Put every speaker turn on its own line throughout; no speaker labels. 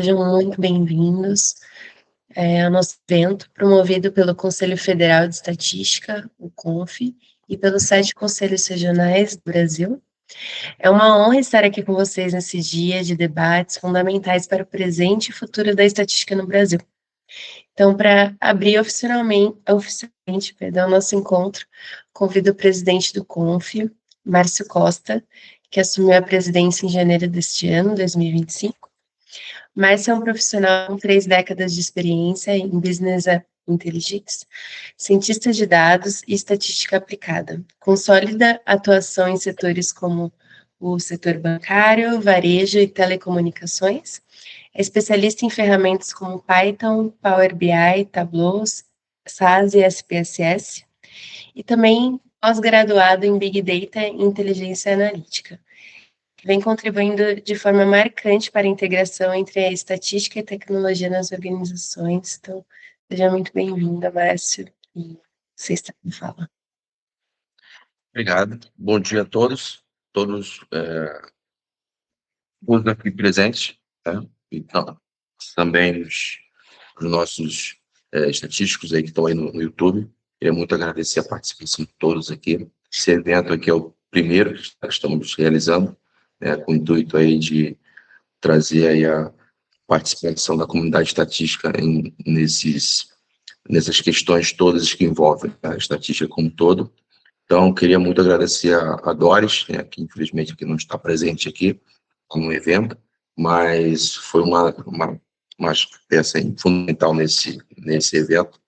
Sejam muito bem-vindos ao nosso evento, promovido pelo Conselho Federal de Estatística, o CONF, e pelos 7 conselhos regionais do Brasil. É uma honra estar aqui com vocês nesse dia de debates fundamentais para o presente e futuro da estatística no Brasil. Então, para abrir oficialmente nosso encontro, convido o presidente do CONF, Márcio Costa, que assumiu a presidência em janeiro deste ano, 2025. Márcio é um profissional com 3 décadas de experiência em Business Intelligence, cientista de dados e estatística aplicada, com sólida atuação em setores como o setor bancário, varejo e telecomunicações. É especialista em ferramentas como Python, Power BI, Tableau, SAS e SPSS, e também pós-graduado em Big Data e Inteligência Analítica, que vem contribuindo de forma marcante para a integração entre a estatística e tecnologia nas organizações. Então, seja muito bem-vinda, Márcio, e você está me falando.
Obrigado. Bom dia a todos os aqui presentes, tá? Então, também os nossos estatísticos aí que estão aí no YouTube. Queria muito agradecer a participação de todos aqui. Esse evento aqui é o primeiro que estamos realizando, com o intuito aí de trazer aí a participação da comunidade estatística nessas questões todas que envolvem a estatística como um todo. Então, queria muito agradecer a Doris, que infelizmente aqui não está presente aqui no evento, mas foi uma peça fundamental nesse evento,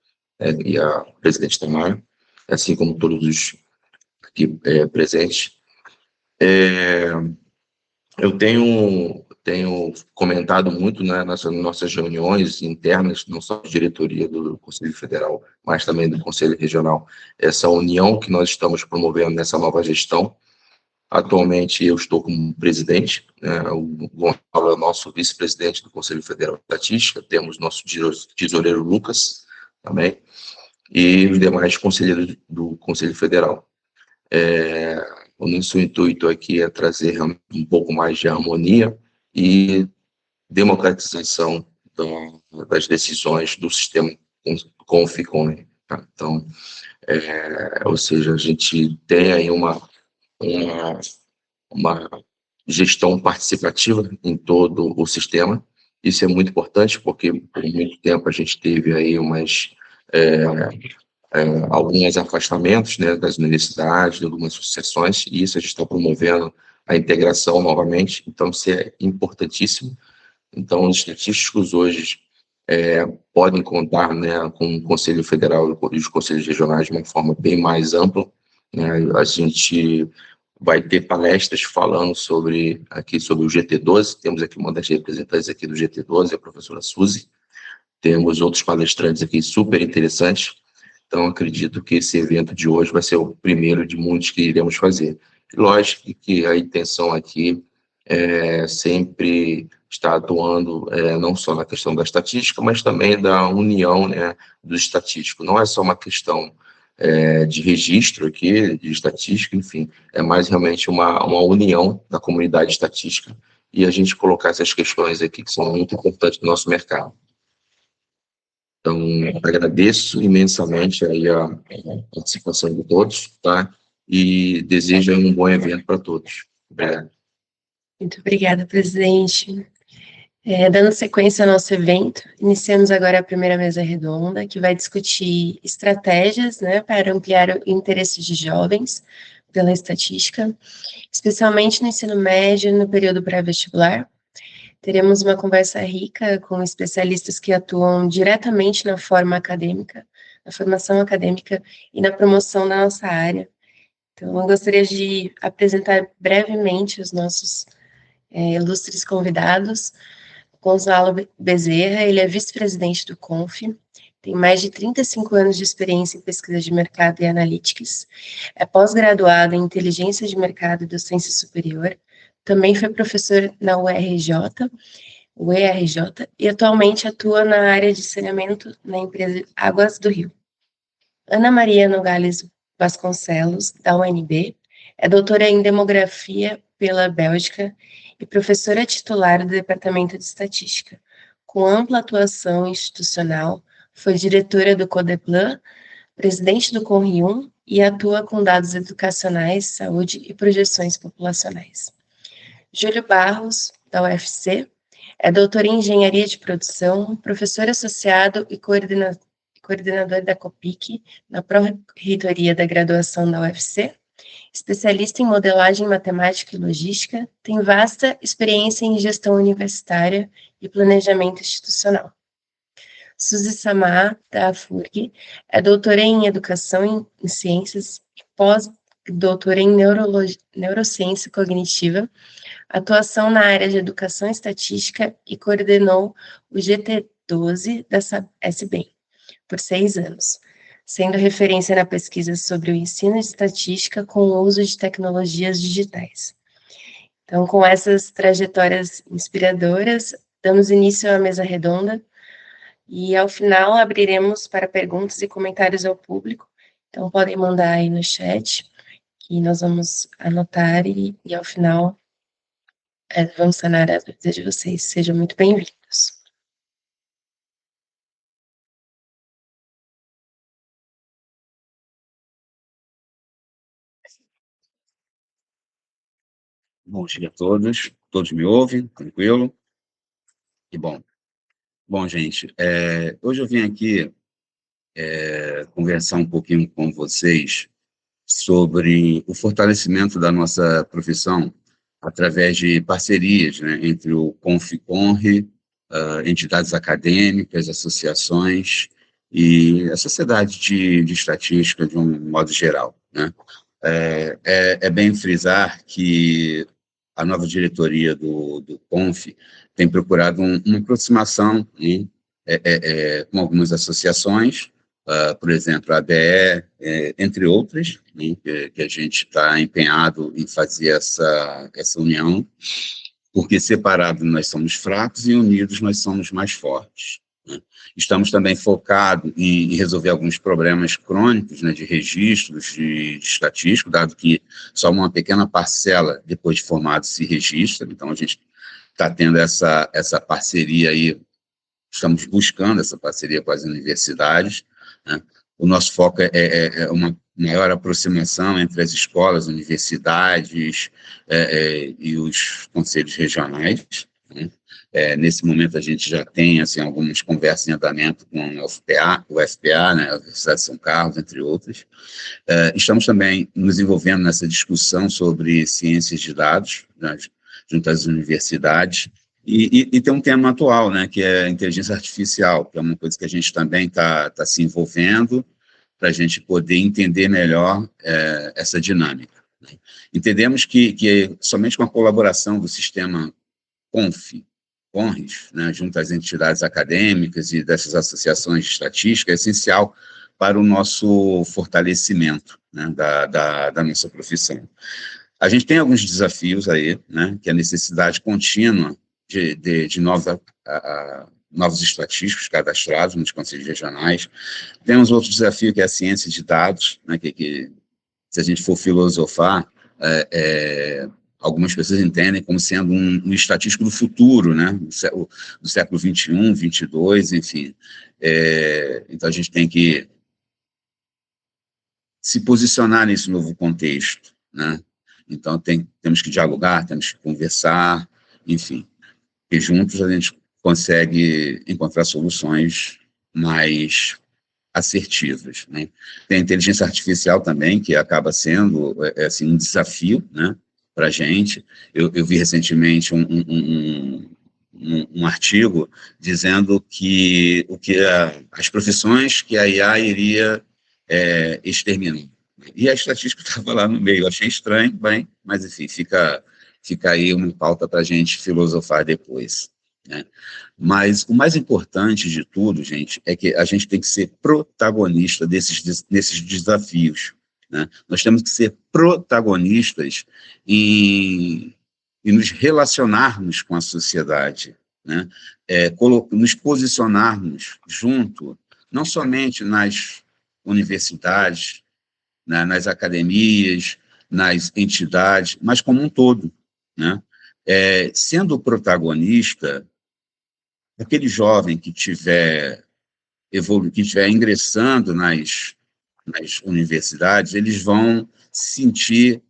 e a presidente Tamara, assim como todos os aqui presentes. Eu tenho comentado muito, né, nas nossas reuniões internas, não só de diretoria do Conselho Federal, mas também do Conselho Regional, essa união que nós estamos promovendo nessa nova gestão. Atualmente eu estou como presidente, o Gonçalo é o nosso vice-presidente do Conselho Federal de Estatística, temos nosso tesoureiro Lucas também, e os demais conselheiros do Conselho Federal. O nosso intuito aqui é trazer um pouco mais de harmonia e democratização das decisões do sistema CONF-CON. Tá? Então, ou seja, a gente tem aí uma gestão participativa em todo o sistema. Isso é muito importante porque por muito tempo a gente teve aí alguns afastamentos, né, das universidades, de algumas associações, e isso a gente está promovendo a integração novamente, então isso é importantíssimo. Então, os estatísticos hoje podem contar, né, com o Conselho Federal e os conselhos regionais de uma forma bem mais ampla, né. A gente vai ter palestras falando sobre o GT12, temos aqui uma das representantes aqui do GT12, a professora Suzy, temos outros palestrantes aqui super interessantes. Então, acredito que esse evento de hoje vai ser o primeiro de muitos que iremos fazer. Lógico que a intenção aqui é sempre estar atuando não só na questão da estatística, mas também da união, né, do estatístico. Não é só uma questão de registro aqui, de estatística, enfim, é mais realmente uma união da comunidade estatística e a gente colocar essas questões aqui que são muito importantes no nosso mercado. Então, agradeço imensamente aí a participação de todos, tá? E desejo um bom evento para todos. Obrigado.
Muito obrigada, presidente. Dando sequência ao nosso evento, iniciamos agora a primeira mesa redonda, que vai discutir estratégias, né, para ampliar o interesse de jovens pela estatística, especialmente no ensino médio e no período pré-vestibular. Teremos uma conversa rica com especialistas que atuam diretamente na formação acadêmica e na promoção da nossa área. Então, eu gostaria de apresentar brevemente os nossos ilustres convidados. Gonçalo Bezerra, ele é vice-presidente do CONF, tem mais de 35 anos de experiência em pesquisa de mercado e analytics, é pós-graduado em inteligência de mercado e docência superior, também foi professor na UERJ, e atualmente atua na área de saneamento na empresa Águas do Rio. Ana Maria Nogales Vasconcelos, da UNB, é doutora em demografia pela Bélgica e professora titular do Departamento de Estatística, com ampla atuação institucional, foi diretora do CODEPLAN, presidente do CONRIUM e atua com dados educacionais, saúde e projeções populacionais. Júlio Barros, da UFC, é doutor em Engenharia de Produção, professor associado e coordenador da COPIC, na Pró-Reitoria da Graduação da UFC, especialista em modelagem matemática e logística, tem vasta experiência em gestão universitária e planejamento institucional. Suzy Samar, da FURG, é doutora em Educação em Ciências e pós-doutora em Neurociência Cognitiva, atuação na área de Educação Estatística e coordenou o GT12 da SBEM por 6 anos, sendo referência na pesquisa sobre o ensino de estatística com o uso de tecnologias digitais. Então, com essas trajetórias inspiradoras, damos início à mesa redonda e, ao final, abriremos para perguntas e comentários ao público. Então, podem mandar aí no chat, que nós vamos anotar e ao final, vamos sanar as dúvidas de vocês. Sejam muito bem-vindos.
Bom dia a todos. Todos me ouvem? Tranquilo? Que bom. Bom, gente, hoje eu vim aqui conversar um pouquinho com vocês sobre o fortalecimento da nossa profissão através de parcerias, né, entre o CONF-CONRE, entidades acadêmicas, associações e a sociedade de estatística de um modo geral, né? É bem frisar que a nova diretoria do CONF tem procurado uma aproximação, né, com algumas associações, por exemplo, a ABE, entre outras, né, que a gente está empenhado em fazer essa união, porque separados nós somos fracos e unidos nós somos mais fortes, né? Estamos também focados em resolver alguns problemas crônicos, né, de registros de estatístico, dado que só uma pequena parcela, depois de formado, se registra. Então, a gente está tendo essa parceria aí, estamos buscando essa parceria com as universidades, né? O nosso foco é uma maior aproximação entre as escolas, universidades e os conselhos regionais, né? Nesse momento, a gente já tem assim, algumas conversas em andamento com o UFPA, né, a Universidade de São Carlos, entre outras. Estamos também nos envolvendo nessa discussão sobre ciências de dados, né, junto às universidades, e tem um tema atual, né, que é a inteligência artificial, que é uma coisa que a gente também está se envolvendo para a gente poder entender melhor essa dinâmica, né? Entendemos que somente com a colaboração do sistema CONRES, né, junto às entidades acadêmicas e dessas associações de estatística, é essencial para o nosso fortalecimento, né, da nossa profissão. A gente tem alguns desafios aí, né, que é a necessidade contínua de novos estatísticos cadastrados nos conselhos regionais. Temos outro desafio, que é a ciência de dados, né, que se a gente for filosofar, algumas pessoas entendem como sendo um estatístico do futuro, né, do século XXI, XXII, enfim. Então, a gente tem que se posicionar nesse novo contexto, né? Então, temos que dialogar, temos que conversar, enfim. E juntos a gente consegue encontrar soluções mais assertivas, né? Tem a inteligência artificial também, que acaba sendo assim, um desafio, né, para a gente. Eu vi recentemente um artigo dizendo que as profissões que a IA iria exterminar. E a estatística estava lá no meio. Eu achei estranho, bem, mas enfim, fica aí uma pauta para a gente filosofar depois, né? Mas o mais importante de tudo, gente, é que a gente tem que ser protagonista nesses desafios, né? Nós temos que ser protagonistas em nos relacionarmos com a sociedade, né? Nos posicionarmos junto, não somente nas universidades, né, nas academias, nas entidades, mas como um todo, né? Sendo protagonista, aquele jovem que estiver ingressando nas universidades, eles vão sentir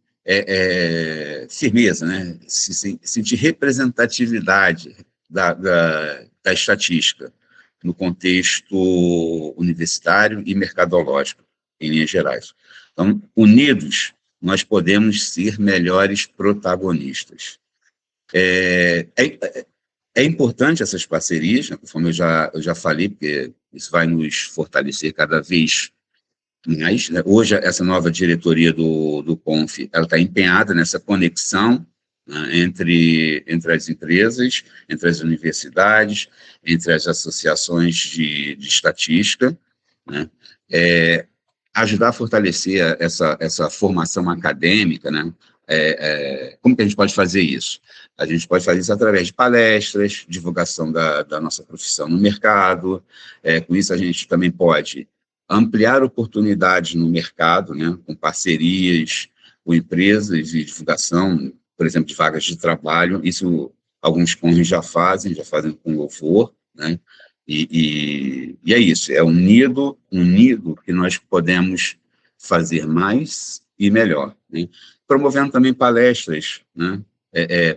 firmeza, né? Sentir representatividade da estatística no contexto universitário e mercadológico, em linhas gerais. Então, unidos, nós podemos ser melhores protagonistas. É importante essas parcerias, né, conforme eu já falei, porque isso vai nos fortalecer cada vez mais. Né? Hoje, essa nova diretoria do CONF, ela está empenhada nessa conexão, né, entre as empresas, entre as universidades, entre as associações de estatística, né? Ajudar a fortalecer essa formação acadêmica, né? Como que a gente pode fazer isso? A gente pode fazer isso através de palestras, divulgação da nossa profissão no mercado. Com isso, a gente também pode ampliar oportunidades no mercado, né? Com parcerias com empresas e divulgação, por exemplo, de vagas de trabalho. Isso alguns CONs já fazem com louvor, né? E é isso, é unido que nós podemos fazer mais e melhor, né? Promovendo também palestras, né?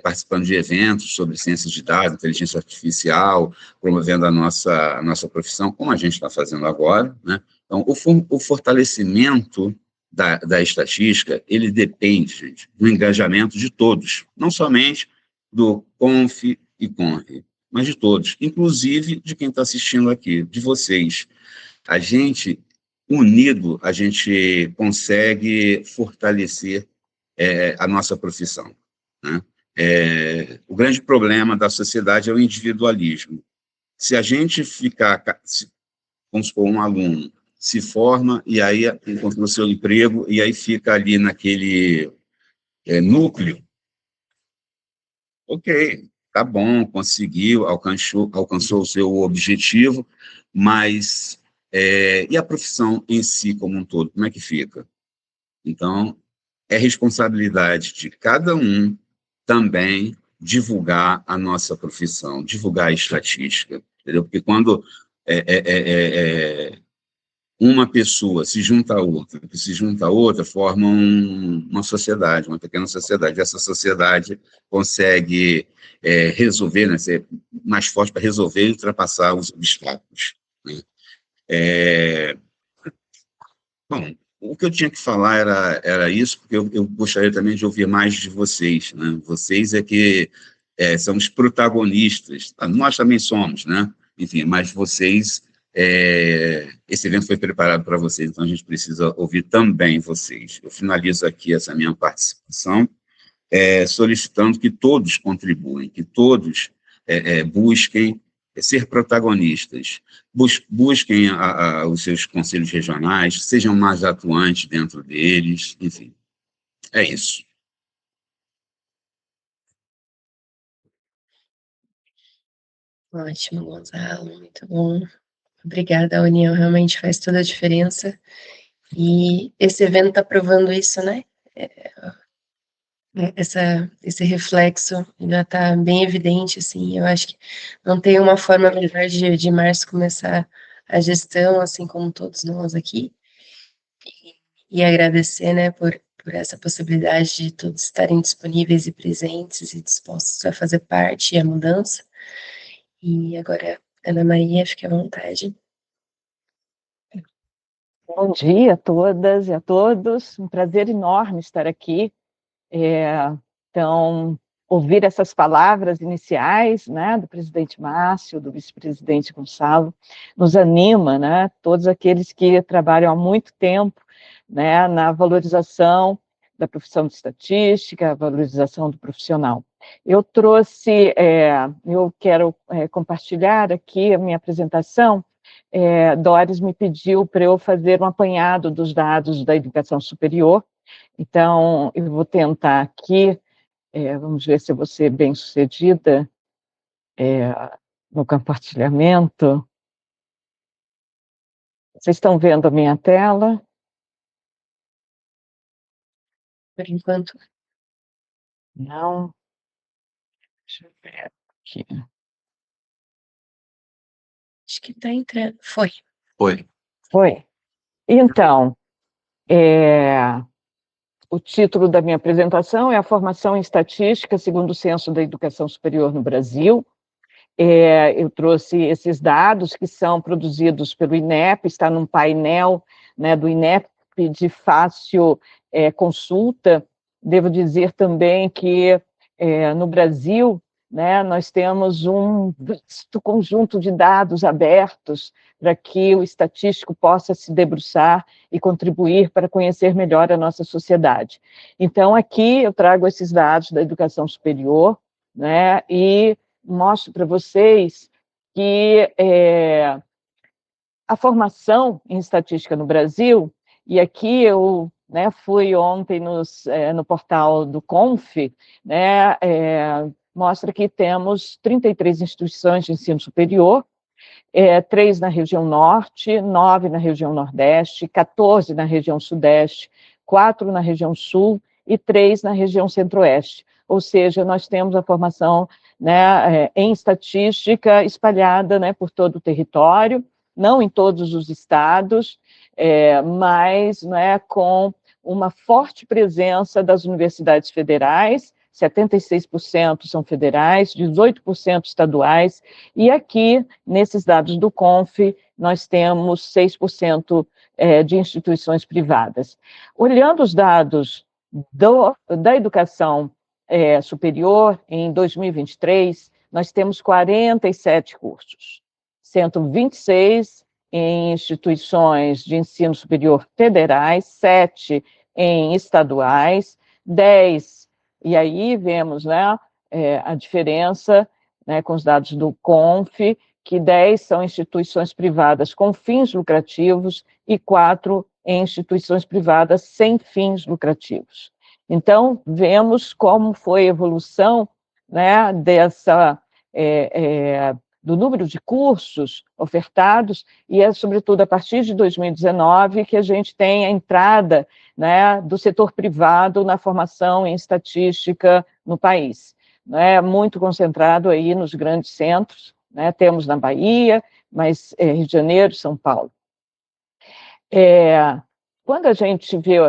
Participando de eventos sobre ciências de dados, inteligência artificial, promovendo a nossa profissão, como a gente está fazendo agora, né? Então, o fortalecimento da estatística, ele depende, gente, do engajamento de todos, não somente do CONF e CONRE, mas de todos, inclusive de quem está assistindo aqui, de vocês. A gente, unido, a gente consegue fortalecer a nossa profissão, né? O grande problema da sociedade é o individualismo. Se a gente ficar, vamos supor, um aluno se forma e aí encontra o seu emprego e aí fica ali naquele núcleo, ok, tá bom, conseguiu, alcançou o seu objetivo, mas e a profissão em si como um todo, como é que fica? Então, é responsabilidade de cada um também divulgar a nossa profissão, divulgar a estatística, entendeu? Porque quando uma pessoa se junta a outra, que se junta a outra, formam uma sociedade, uma pequena sociedade. Essa sociedade consegue resolver, né, ser mais forte para resolver e ultrapassar os obstáculos, né? É, Bom, o que eu tinha que falar era isso, porque eu gostaria também de ouvir mais de vocês, né? Vocês é que são os protagonistas, nós também somos, né? Enfim, mas vocês, esse evento foi preparado para vocês, então a gente precisa ouvir também vocês. Eu finalizo aqui essa minha participação, solicitando que todos contribuem, que todos busquem ser protagonistas, busquem os seus conselhos regionais, sejam mais atuantes dentro deles, enfim, é isso.
Ótimo, Gonzalo, muito bom. Obrigada, a união realmente faz toda a diferença. E esse evento está provando isso, né? Esse reflexo já está bem evidente, assim. Eu acho que não tem uma forma melhor de Márcio começar a gestão, assim como todos nós aqui, e agradecer, né, por essa possibilidade de todos estarem disponíveis e presentes e dispostos a fazer parte e a mudança. E agora, Ana Maria, fique à vontade.
Bom dia a todas e a todos, um prazer enorme estar aqui. Então, ouvir essas palavras iniciais, né, do presidente Márcio, do vice-presidente Gonçalo, nos anima, né, todos aqueles que trabalham há muito tempo, né, na valorização da profissão de estatística, a valorização do profissional. Eu quero compartilhar aqui a minha apresentação. Doris me pediu para eu fazer um apanhado dos dados da educação superior, então eu vou tentar aqui, vamos ver se eu vou ser bem-sucedida no compartilhamento. Vocês estão vendo a minha tela?
Por enquanto.
Não? Deixa eu ver aqui.
Acho que está entrando. Foi.
Foi. Então, o título da minha apresentação é a formação em estatística segundo o Censo da Educação Superior no Brasil. Eu trouxe esses dados que são produzidos pelo INEP, está num painel, né, do INEP de fácil consulta. Devo dizer também que no Brasil, né, nós temos um vasto conjunto de dados abertos para que o estatístico possa se debruçar e contribuir para conhecer melhor a nossa sociedade. Então, aqui eu trago esses dados da educação superior, né, e mostro para vocês que a formação em estatística no Brasil, e aqui eu fui ontem no portal do CONF, né, mostra que temos 33 instituições de ensino superior, 3 na região norte, 9 na região nordeste, 14 na região sudeste, 4 na região sul e 3 na região centro-oeste. Ou seja, nós temos a formação, né, em estatística espalhada, né, por todo o território, não em todos os estados, mas, né, com uma forte presença das universidades federais, 76% são federais, 18% estaduais, e aqui, nesses dados do CONF, nós temos 6% de instituições privadas. Olhando os dados da educação superior, em 2023, nós temos 47 cursos, 126 em instituições de ensino superior federais, 7 em estaduais, 10, e aí vemos, né, a diferença, né, com os dados do CONF, que 10 são instituições privadas com fins lucrativos e 4 em instituições privadas sem fins lucrativos. Então, vemos como foi a evolução, né, do número de cursos ofertados, e sobretudo, a partir de 2019, que a gente tem a entrada, né, do setor privado na formação em estatística no país, né, muito concentrado aí nos grandes centros, né, temos na Bahia, mas Rio de Janeiro, São Paulo. Quando a gente vê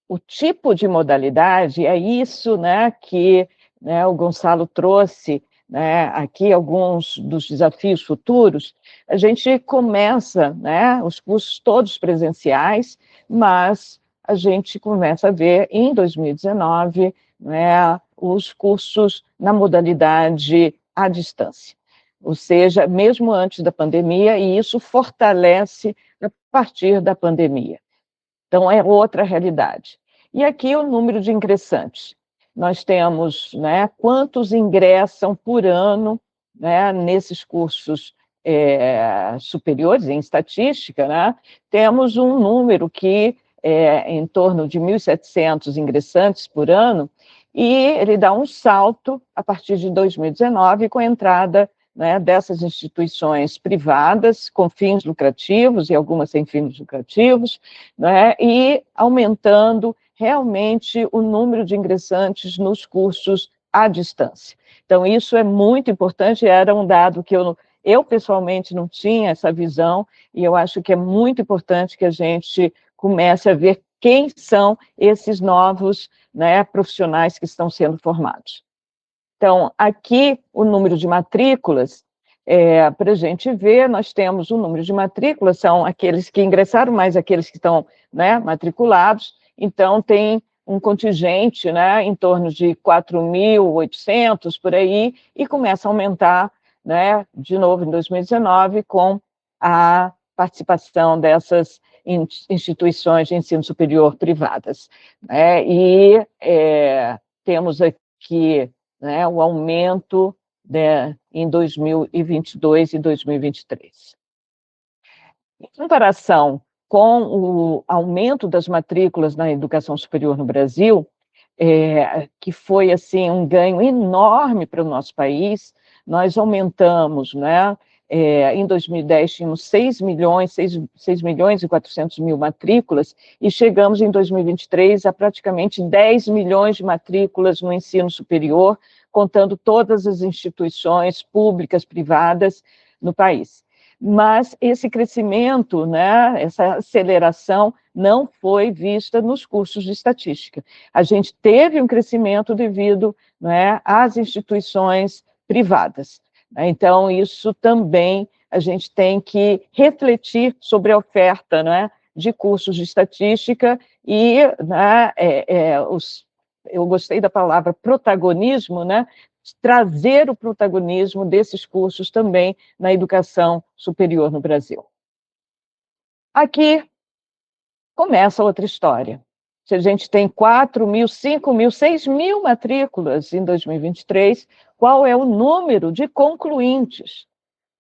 o tipo de modalidade, é isso, né, que, né, o Gonçalo trouxe, né, aqui alguns dos desafios futuros. A gente começa, né, os cursos todos presenciais, mas a gente começa a ver, em 2019, né, os cursos na modalidade à distância, ou seja, mesmo antes da pandemia, e isso fortalece a partir da pandemia. Então, é outra realidade. E aqui o número de ingressantes. Nós temos, né, quantos ingressam por ano, né, nesses cursos superiores, em estatística, né? Temos um número que é em torno de 1.700 ingressantes por ano, e ele dá um salto a partir de 2019, com a entrada, né, dessas instituições privadas com fins lucrativos e algumas sem fins lucrativos, né, e aumentando realmente o número de ingressantes nos cursos à distância. Então, isso é muito importante, era um dado que eu pessoalmente não tinha essa visão, e eu acho que é muito importante que a gente comece a ver quem são esses novos, né, profissionais que estão sendo formados. Então, aqui, o número de matrículas, para a gente ver, nós temos o número de matrículas, são aqueles que ingressaram, mais aqueles que estão, né, matriculados, então tem um contingente, né, em torno de 4.800, por aí, e começa a aumentar, né, de novo em 2019, com a participação dessas instituições de ensino superior privadas, né, e temos aqui, né, o aumento, né, em 2022 e 2023. Em comparação com o aumento das matrículas na educação superior no Brasil, que foi assim um ganho enorme para o nosso país, nós aumentamos, né, em 2010 tínhamos 6 milhões e 400 mil matrículas, e chegamos em 2023 a praticamente 10 milhões de matrículas no ensino superior, contando todas as instituições públicas, privadas no país. Mas esse crescimento, né, essa aceleração não foi vista nos cursos de estatística. A gente teve um crescimento devido, né, às instituições privadas. Então, isso também a gente tem que refletir sobre a oferta, né, de cursos de estatística e, né, eu gostei da palavra protagonismo, né, trazer o protagonismo desses cursos também na educação superior no Brasil. Aqui começa outra história. Se a gente tem 4.000, 5.000, 6.000 matrículas em 2023, qual é o número de concluintes?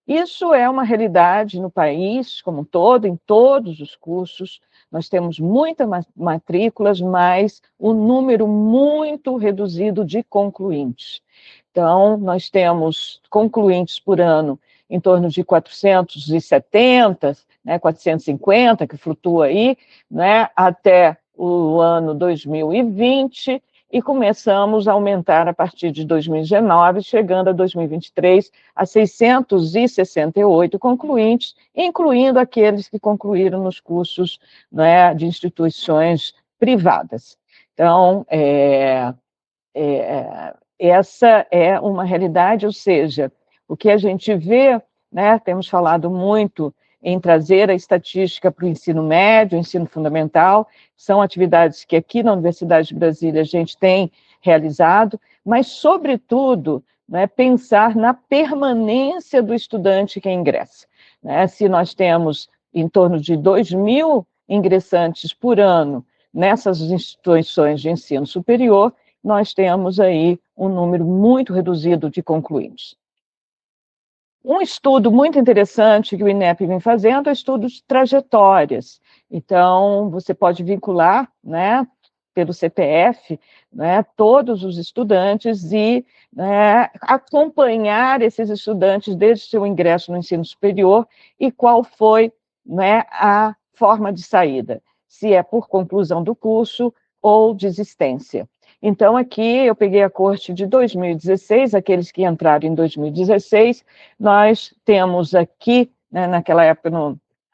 Isso é uma realidade no país como um todo, em todos os cursos. Nós temos muitas matrículas, mas um número muito reduzido de concluintes. Então, nós temos concluintes por ano em torno de 470, né, 450, que flutua aí, né, até o ano 2020, e começamos a aumentar a partir de 2019, chegando a 2023 a 668 concluintes, incluindo aqueles que concluíram nos cursos, né, de instituições privadas. Então, essa é uma realidade, ou seja, o que a gente vê, né, temos falado muito em trazer a estatística para o ensino médio, ensino fundamental, são atividades que aqui na Universidade de Brasília a gente tem realizado, mas, sobretudo, né, pensar na permanência do estudante que ingressa. Né? Se nós temos em torno de 2.000 ingressantes por ano nessas instituições de ensino superior, nós temos aí um número muito reduzido de concluintes. Um estudo muito interessante que o INEP vem fazendo é o estudo de trajetórias. Então, você pode vincular, né, pelo CPF, né, todos os estudantes e, né, acompanhar esses estudantes desde seu ingresso no ensino superior e qual foi, né, a forma de saída, se é por conclusão do curso ou desistência. Então, aqui eu peguei a corte de 2016, aqueles que entraram em 2016, nós temos aqui, né, naquela época,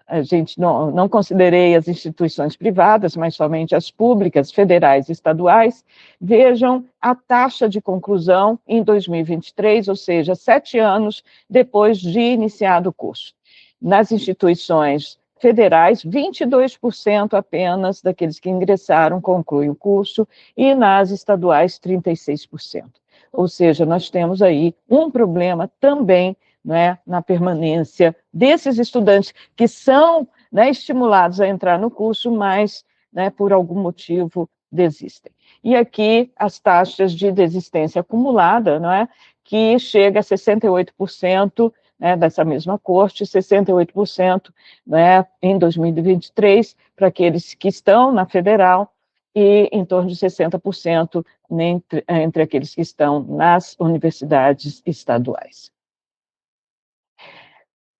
a gente não considerei as instituições privadas, mas somente as públicas, federais e estaduais. Vejam a taxa de conclusão em 2023, ou seja, 7 anos depois de iniciado o curso. Nas instituições federais, 22% apenas daqueles que ingressaram concluem o curso, e nas estaduais, 36%. Ou seja, nós temos aí um problema também, né, na permanência desses estudantes que são, né, estimulados a entrar no curso, mas, né, por algum motivo desistem. E aqui as taxas de desistência acumulada, não é, que chega a 68%, né, dessa mesma corte, 68%, né, em 2023, para aqueles que estão na federal, e em torno de 60% entre aqueles que estão nas universidades estaduais.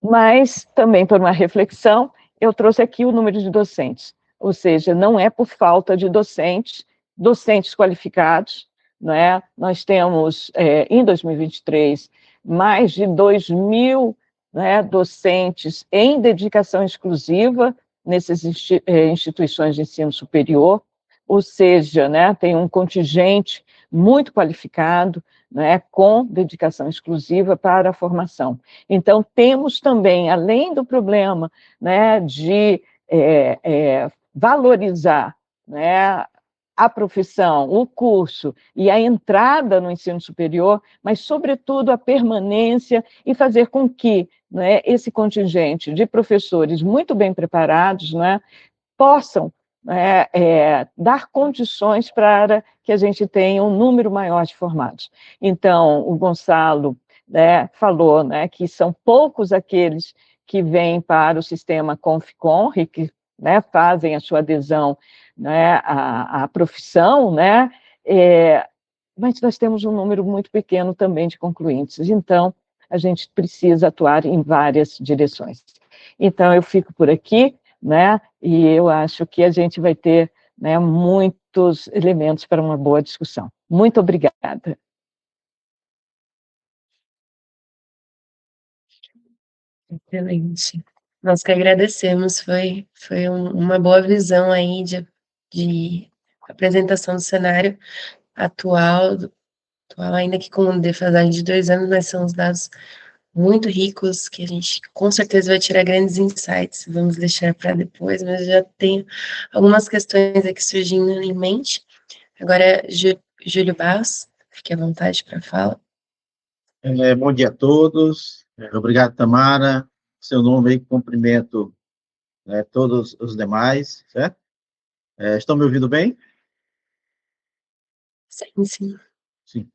Mas, também por uma reflexão, eu trouxe aqui o número de docentes, ou seja, não é por falta de docentes qualificados, não é? Nós temos, em 2023, mais de 2.000, né, docentes em dedicação exclusiva nessas instituições de ensino superior, ou seja, né, tem um contingente muito qualificado, né, com dedicação exclusiva para a formação. Então, temos também, além do problema, né, de valorizar, né, a profissão, o curso e a entrada no ensino superior, mas, sobretudo, a permanência e fazer com que, né, esse contingente de professores muito bem preparados, né, possam dar condições para que a gente tenha um número maior de formados. Então, o Gonçalo, né, falou, né, que são poucos aqueles que vêm para o sistema Conf-Con e que, né, fazem a sua adesão, né, à profissão, né, mas nós temos um número muito pequeno também de concluintes. Então, a gente precisa atuar em várias direções. Então, eu fico por aqui, né, e eu acho que a gente vai ter, né, muitos elementos para uma boa discussão. Muito obrigada.
Excelente. Nós que agradecemos, foi uma boa visão aí de apresentação do cenário atual, ainda que com defasagem de 2 anos, mas são os dados muito ricos, que a gente com certeza vai tirar grandes insights, vamos deixar para depois, mas eu já tenho algumas questões aqui surgindo em mente. Agora, Júlio Barros, fique à vontade para a fala.
Bom dia a todos, obrigado, Tamara, seu nome aí, cumprimento todos os demais, certo? Estão me ouvindo bem?
Sim, sim.
Sim.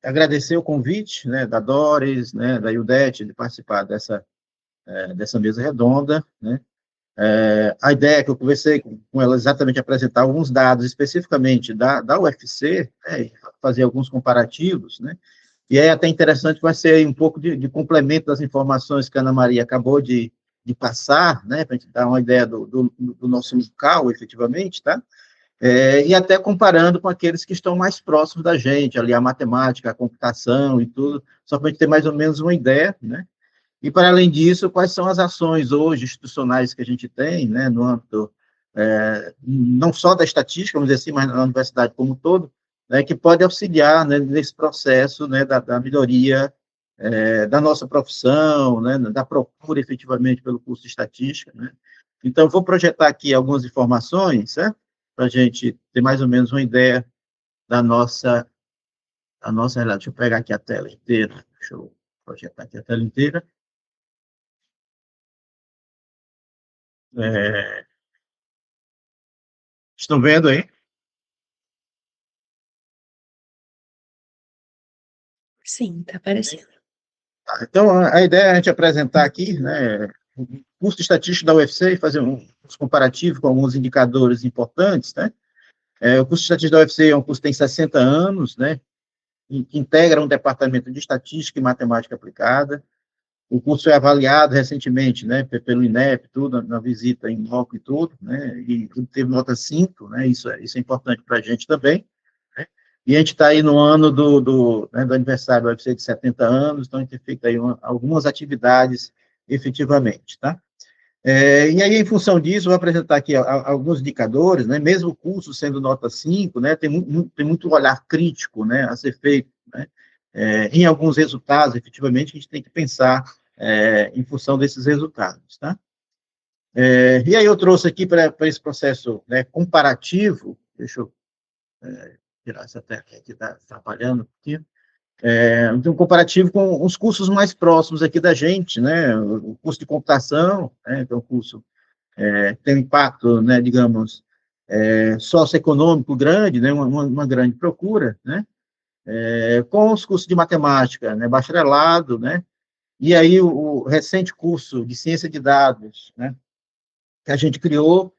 Agradecer o convite, né, da Doris, né, da Ildete, de participar dessa mesa redonda, né. A ideia que eu conversei com ela exatamente apresentar alguns dados especificamente da UFC, né, fazer alguns comparativos, né, e é até interessante, vai ser um pouco de complemento das informações que a Ana Maria acabou de passar, né, para a gente dar uma ideia do nosso local, efetivamente, tá? E até comparando com aqueles que estão mais próximos da gente, ali a matemática, a computação e tudo, só para a gente ter mais ou menos uma ideia, né? E, para além disso, quais são as ações hoje institucionais que a gente tem, né, no âmbito, não só da estatística, vamos dizer assim, mas na universidade como um todo, né, que pode auxiliar, né, nesse processo, né, da melhoria da nossa profissão, né, da procura, efetivamente, pelo curso de estatística, né. Então, vou projetar aqui algumas informações, né, para a gente ter mais ou menos uma ideia da nossa realidade. Deixa eu pegar aqui a tela inteira, deixa eu projetar aqui a tela inteira. Estão vendo aí?
Sim, está aparecendo.
Então, a ideia é a gente apresentar aqui, né, o curso de estatística da UFC e fazer um comparativo com alguns indicadores importantes, né. O curso de estatística da UFC é um curso que tem 60 anos, né, que integra um departamento de estatística e matemática aplicada. O curso foi avaliado recentemente, né, pelo INEP, tudo, na visita em loco e tudo, né, e teve nota 5, né, isso é importante para a gente também, né, e a gente está aí no ano do aniversário do UFC de 70 anos, então a gente tem feito aí algumas atividades efetivamente, tá? E aí, em função disso, vou apresentar aqui alguns indicadores, né, mesmo o curso sendo nota 5, né, tem muito olhar crítico, né, a ser feito, né, em alguns resultados, efetivamente, a gente tem que pensar em função desses resultados, tá? E aí eu trouxe aqui para esse processo, né, comparativo, deixa eu tirar essa tela aqui que está atrapalhando aqui, um comparativo com os cursos mais próximos aqui da gente, né, o curso de computação, né, que é um curso tem um impacto, né, digamos, socioeconômico grande, né, uma grande procura, né, com os cursos de matemática, né, bacharelado, né, e aí o recente curso de ciência de dados, né, que a gente criou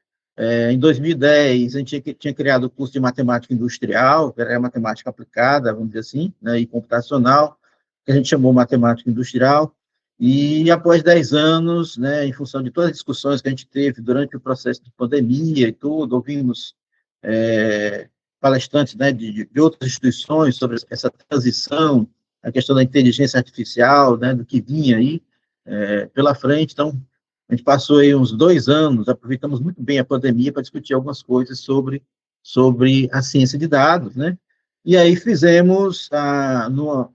em 2010, a gente tinha criado o curso de matemática industrial, que era matemática aplicada, vamos dizer assim, né, e computacional, que a gente chamou matemática industrial, e após 10 anos, né, em função de todas as discussões que a gente teve durante o processo de pandemia e tudo, ouvimos palestrantes, né, de outras instituições sobre essa transição, a questão da inteligência artificial, né, do que vinha aí pela frente. Então, a gente passou aí uns 2 anos, aproveitamos muito bem a pandemia para discutir algumas coisas sobre a ciência de dados, né? E aí fizemos, no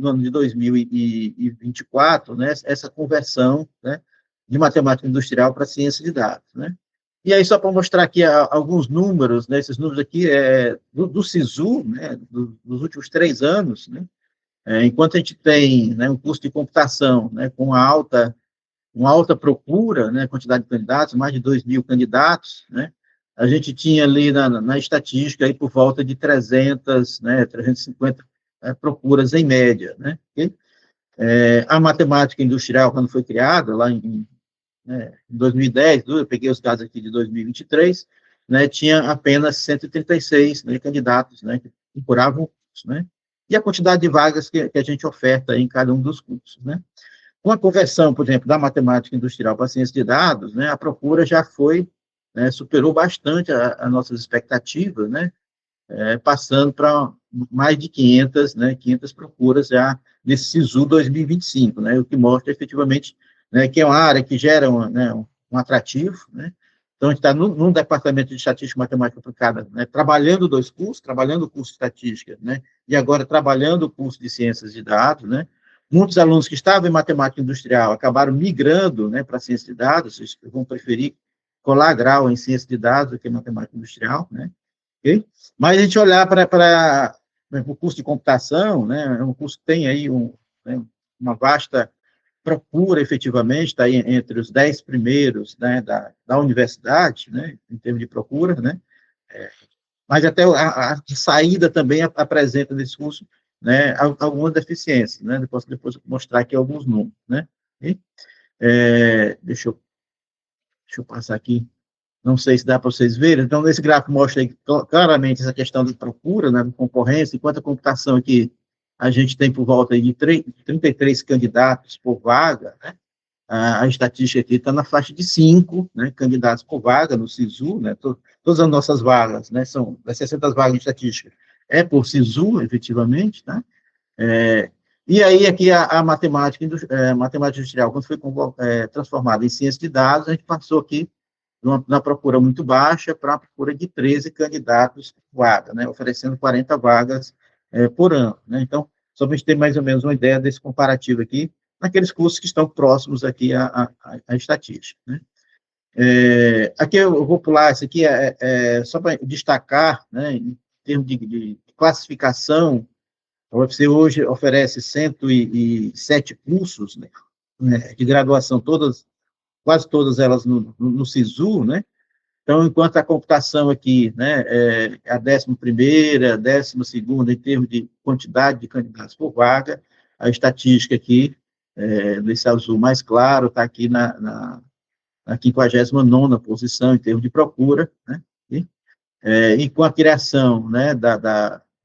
ano de 2024, né, essa conversão, né, de matemática industrial para ciência de dados, né? E aí, só para mostrar aqui alguns números, né, esses números aqui do SISU, né, dos últimos 3 anos, né, enquanto a gente tem, né, um curso de computação, né, com uma alta procura, né, quantidade de candidatos, mais de 2.000 candidatos, né, a gente tinha ali na estatística aí por volta de 300, né, 350 procuras em média, né, okay? A matemática industrial, quando foi criada, lá em 2010, eu peguei os dados aqui de 2023, né, tinha apenas 136, né, candidatos, né, que procuravam o curso, né, e a quantidade de vagas que a gente oferta em cada um dos cursos, né. Com a conversão, por exemplo, da matemática industrial para a ciência de dados, né, a procura já foi, né, superou bastante as nossas expectativas, né, passando para mais de 500, né, 500 procuras já nesse SISU 2025, né, o que mostra efetivamente, né, que é uma área que gera um atrativo, né. Então, a gente está num departamento de estatística e matemática aplicada, né, trabalhando 2 cursos, trabalhando o curso de estatística, né, e agora trabalhando o curso de ciências de dados, né. Muitos alunos que estavam em matemática industrial acabaram migrando, né, para ciência de dados, eles vão preferir colar grau em ciência de dados do que em matemática industrial, né. Okay? Mas a gente olhar para o curso de computação, né, é um curso que tem aí né, uma vasta procura, efetivamente, está aí entre os 10 primeiros, né, da universidade, né, em termos de procura, né, mas até a saída também apresenta nesse curso, né, algumas deficiências, né, depois mostrar aqui alguns números, né, e, deixa eu passar aqui, não sei se dá para vocês verem, então, nesse gráfico mostra aí claramente essa questão de procura, né, de concorrência, enquanto a computação aqui, a gente tem por volta aí de 33 candidatos por vaga, né, a estatística aqui está na faixa de 5, né, candidatos por vaga no SISU, né, todas as nossas vagas, né, são das 60 vagas de estatística, é por SISU, efetivamente, né, e aí aqui a matemática, matemática industrial, quando foi transformada em ciência de dados, a gente passou aqui na procura muito baixa para a procura de 13 candidatos por vaga, né, oferecendo 40 vagas por ano, né, então, só para a gente ter mais ou menos uma ideia desse comparativo aqui, naqueles cursos que estão próximos aqui à estatística, né. Aqui eu vou pular, isso aqui só para destacar, né, em termos de classificação, a UFC hoje oferece 107 cursos, né, de graduação, quase todas elas no SISU, né, então, enquanto a computação aqui, né, é a 11ª, 12ª em termos de quantidade de candidatos por vaga, a estatística aqui, nesse azul mais claro, está aqui na 59ª posição em termos de procura, né, e com a criação, né,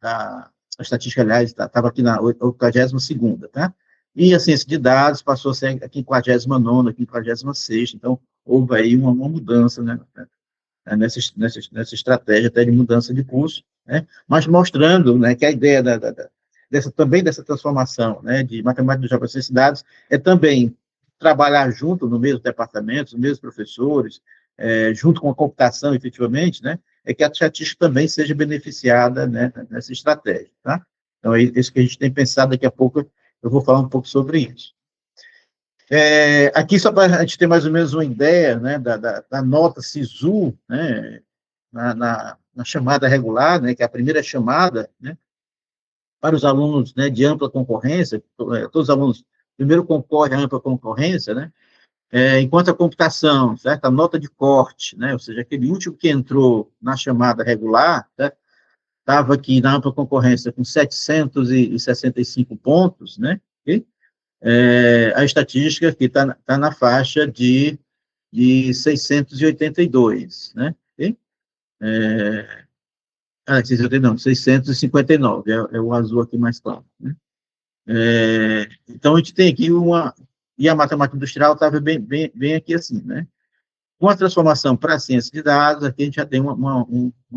a estatística, aliás, estava aqui na 82ª, tá? E a ciência de dados passou a ser a 59ª, 56ª, então houve aí uma mudança, né, nessa estratégia até de mudança de curso, né, mas mostrando, né, que a ideia também dessa transformação, né, de matemática dos jogos de dados é também trabalhar junto no mesmo departamento, os mesmos professores, junto com a computação, efetivamente, né, é que a estatística também seja beneficiada, né, nessa estratégia, tá? Então, é isso que a gente tem pensado, daqui a pouco eu vou falar um pouco sobre isso. Aqui, só para a gente ter mais ou menos uma ideia, né, da nota SISU, né, na chamada regular, né, que é a primeira chamada, né, para os alunos, né, de ampla concorrência, todos os alunos primeiro concorrem à ampla concorrência, né, enquanto a computação, certo, a nota de corte, né, ou seja, aquele último que entrou na chamada regular, estava aqui na ampla concorrência com 765 pontos, né, okay? A estatística que está na faixa de 682, né? Okay? 659, é o azul aqui mais claro, né? Então, a gente tem aqui e a matemática industrial estava bem aqui assim, né? Com a transformação para a ciência de dados, aqui a gente já tem uma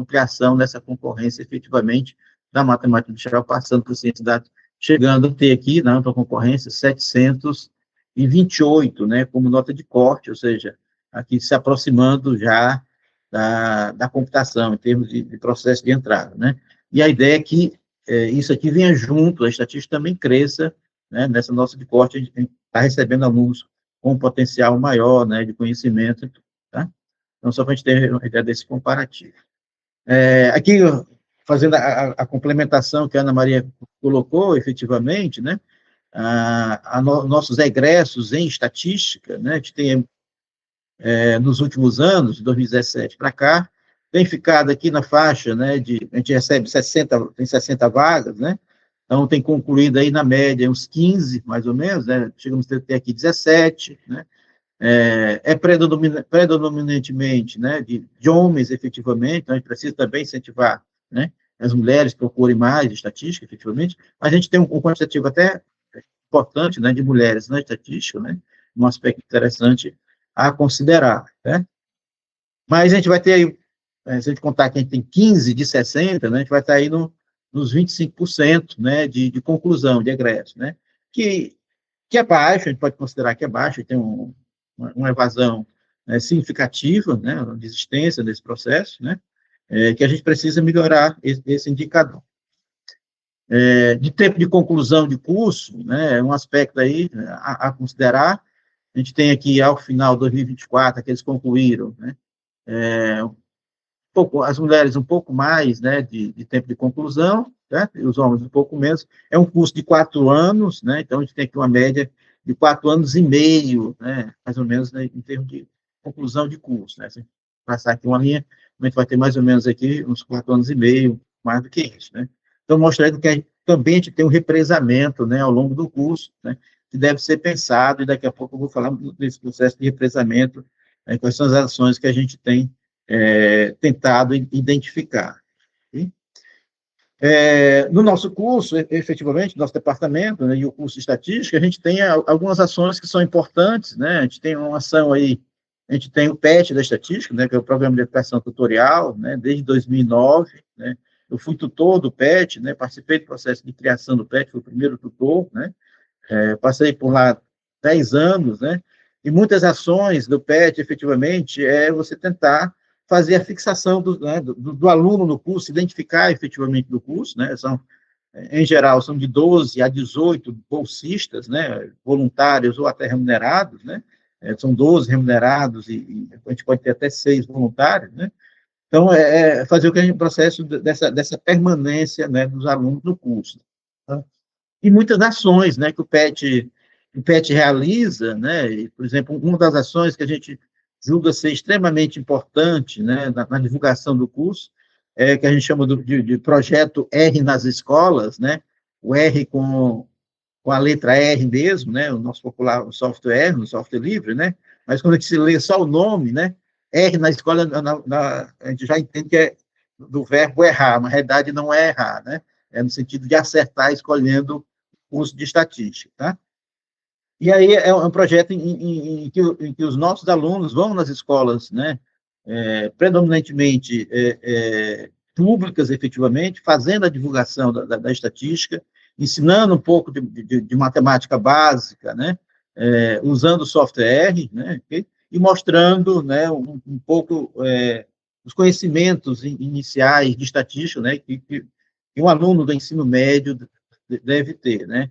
criação dessa concorrência, efetivamente, da matemática industrial, passando para a ciência de dados, chegando a ter aqui, na ampla concorrência, 728, né, como nota de corte, ou seja, aqui se aproximando já da computação, em termos de processo de entrada, né. E a ideia é que isso aqui venha junto, a estatística também cresça, né, nessa nota de corte, a gente está recebendo alunos com um potencial maior, né, de conhecimento, tá? Então, só para a gente ter uma ideia desse comparativo. Aqui, fazendo a complementação que a Ana Maria colocou, efetivamente, né, nossos egressos em estatística, né, a gente tem, nos últimos anos, de 2017 para cá, tem ficado aqui na faixa, né, a gente recebe 60 vagas, né, então tem concluído aí na média uns 15, mais ou menos, né, chegamos a ter aqui 17, né, predominantemente, né, de homens, efetivamente, então a gente precisa também incentivar, né, as mulheres procurem mais estatística, efetivamente, mas a gente tem um quantitativo até importante, né, de mulheres na estatística, né, um aspecto interessante a considerar, né, mas a gente vai ter aí, se a gente contar que a gente tem 15 de 60, né, a gente vai estar aí nos 25%, né, de conclusão, de egresso, né, que é baixo, a gente pode considerar que é baixo, e tem uma evasão significativa, né, de existência desse processo, né, que a gente precisa melhorar esse indicador. De tempo de conclusão de curso, né, é um aspecto aí a considerar. A gente tem aqui, ao final de 2024, aqueles que concluíram, né, as mulheres um pouco mais, né, de tempo de conclusão, né, e os homens um pouco menos. É um curso de 4 anos, né, então a gente tem aqui uma média de 4 anos e meio, né, mais ou menos, né, em termos de conclusão de curso, né. Se a gente passar aqui uma linha, a gente vai ter mais ou menos aqui uns 4 anos e meio, mais do que isso, né. Então, mostrando que também a gente tem um represamento, né, ao longo do curso, né, que deve ser pensado, e daqui a pouco eu vou falar desse processo de represamento, né, quais são as ações que a gente tem tentado identificar. No nosso curso, efetivamente, nosso departamento, né, e o curso de estatística, a gente tem algumas ações que são importantes, né, a gente tem uma ação aí, a gente tem o PET da estatística, né, que é o Programa de Educação Tutorial, né, desde 2009, né, eu fui tutor do PET, né, participei do processo de criação do PET, fui o primeiro tutor, né, passei por lá 10 anos, né, e muitas ações do PET, efetivamente, você tentar fazer a fixação do aluno no curso, identificar efetivamente do curso, né, em geral, são de 12 a 18 bolsistas, né, voluntários ou até remunerados, né, são 12 remunerados e a gente pode ter até 6 voluntários, né. Então, fazer o processo dessa permanência, né, dos alunos no curso. Tá? E muitas ações, né, que o PET realiza, né, e, por exemplo, uma das ações que a gente julga ser extremamente importante, né, na divulgação do curso, que a gente chama de projeto R nas escolas, né, o R com a letra R mesmo, né, o nosso popular software R, no software livre, né, mas quando a gente se lê só o nome, né, R na escola, a gente já entende que é do verbo errar, mas na realidade não é errar, né, é no sentido de acertar escolhendo o curso de estatística, tá? E aí é um projeto em que os nossos alunos vão nas escolas, né, predominantemente públicas, efetivamente, fazendo a divulgação da estatística, ensinando um pouco de matemática básica, né, usando o software, né, okay? E mostrando, né, um pouco os conhecimentos iniciais de estatística, né, que um aluno do ensino médio deve ter, né.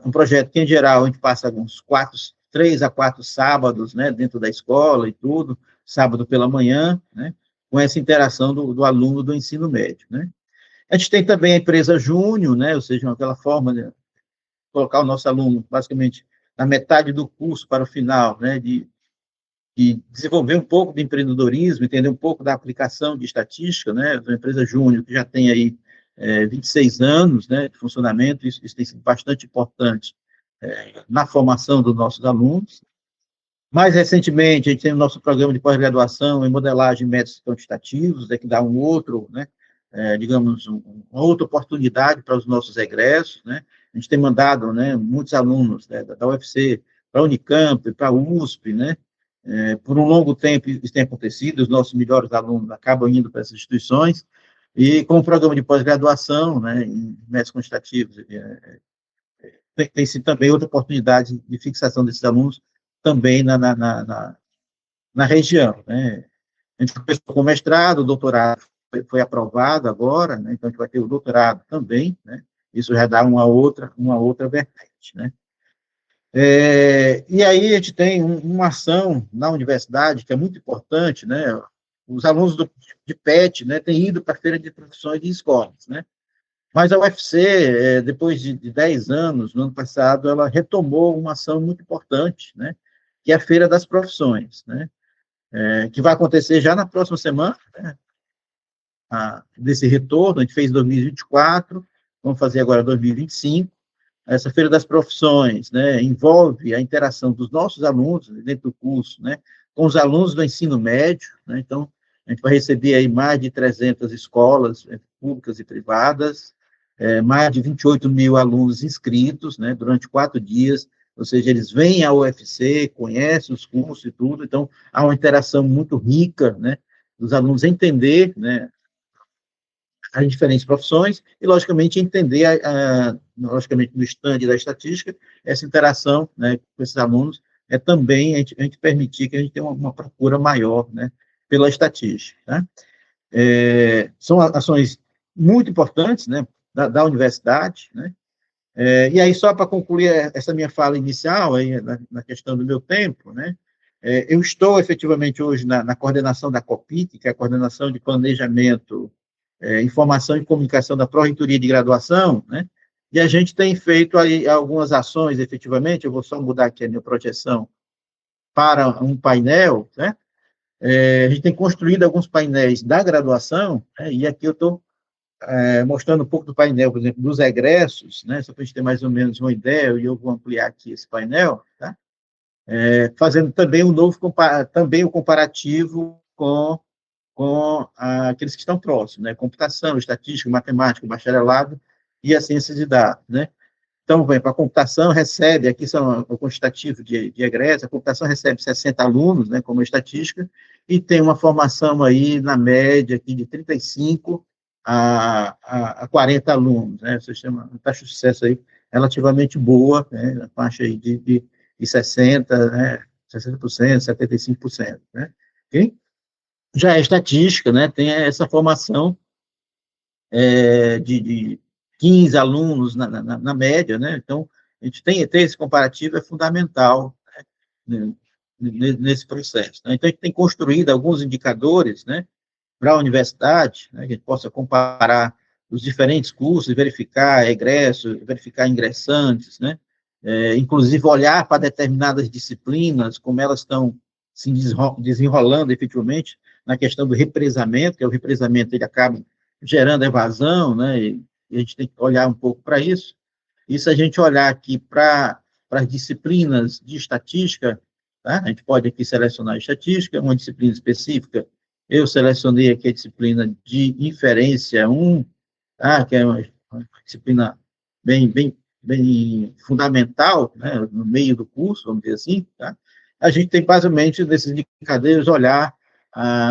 Um projeto que, em geral, a gente passa uns 3 a 4 sábados, né, dentro da escola e tudo, sábado pela manhã, né, com essa interação do aluno do ensino médio, né. A gente tem também a empresa Júnior, né, ou seja, aquela forma de colocar o nosso aluno, basicamente, na metade do curso para o final, né, de desenvolver um pouco de empreendedorismo, entender um pouco da aplicação de estatística, né, a empresa Júnior, que já tem aí 26 anos, né, de funcionamento, isso tem sido bastante importante na formação dos nossos alunos. Mais recentemente, a gente tem o nosso programa de pós-graduação em modelagem de métodos quantitativos, que dá um outro, né, digamos, uma outra oportunidade para os nossos egressos, né. A gente tem mandado, né, muitos alunos, né, da UFC para a Unicamp, para a USP, né. Por um longo tempo isso tem acontecido, os nossos melhores alunos acabam indo para essas instituições, e com o programa de pós-graduação, né, em métodos quantitativos, tem sido também outra oportunidade de fixação desses alunos também na região, né. A gente começou com o mestrado, o doutorado foi aprovado agora, né, então a gente vai ter o doutorado também, né, isso já dá uma outra vertente, né. E aí a gente tem uma ação na universidade que é muito importante, né, os alunos de PET, né, têm ido para a feira de profissões de escolas, né, mas a UFC, depois de 10 anos, no ano passado, ela retomou uma ação muito importante, né, que é a Feira das Profissões, né, que vai acontecer já na próxima semana, né, desse retorno. A gente fez em 2024, vamos fazer agora 2025. Essa Feira das Profissões, né, envolve a interação dos nossos alunos dentro do curso, né, com os alunos do ensino médio, né, então a gente vai receber aí mais de 300 escolas públicas e privadas, mais de 28 mil alunos inscritos, né, durante 4 dias, ou seja, eles vêm à UFC, conhecem os cursos e tudo, então há uma interação muito rica, né, dos alunos entender, né, as diferentes profissões e, logicamente, entender, logicamente, no stand da estatística, essa interação, né, com esses alunos, é também a gente permitir que a gente tenha uma procura maior, né, pela estatística. Né? São ações muito importantes, né, da universidade, né? E aí, só para concluir essa minha fala inicial, aí, na questão do meu tempo, né, eu estou efetivamente hoje na coordenação da COPIT, que é a Coordenação de Planejamento, Informação e Comunicação da Pró-Reitoria de Graduação, né, e a gente tem feito aí algumas ações, efetivamente. Eu vou só mudar aqui a minha projeção para um painel, né, a gente tem construído alguns painéis da graduação, né, e aqui eu estou mostrando um pouco do painel, por exemplo, dos egressos, né, só para a gente ter mais ou menos uma ideia, e eu vou ampliar aqui esse painel, tá? Fazendo também também o comparativo com aqueles que estão próximos, né, computação, estatística, matemática, bacharelado e a ciência de dados, né. Então, vem para a computação, recebe, aqui são o quantitativo de egresso, a computação recebe 60 alunos, né, como estatística, e tem uma formação aí, na média, aqui de 35 a 40 alunos, né, ou seja, uma taxa de sucesso aí relativamente boa, né, na faixa aí de 60%, né, 60%, 75%, né, ok? Já a estatística, né, tem essa formação de 15 alunos na média, né, então, a gente ter esse comparativo é fundamental, né, nesse processo. Né? Então, a gente tem construído alguns indicadores, né, para a universidade, né, que a gente possa comparar os diferentes cursos, verificar egressos, verificar ingressantes, né, inclusive olhar para determinadas disciplinas, como elas estão se desenrolando efetivamente na questão do represamento, que o represamento ele acaba gerando evasão, né, e a gente tem que olhar um pouco para isso. E se a gente olhar aqui para as disciplinas de estatística, tá? A gente pode aqui selecionar estatística, uma disciplina específica. Eu selecionei aqui a disciplina de inferência 1, tá? Que é uma disciplina bem fundamental, né? No meio do curso, vamos dizer assim. Tá? A gente tem, basicamente, nesses indicadores, olhar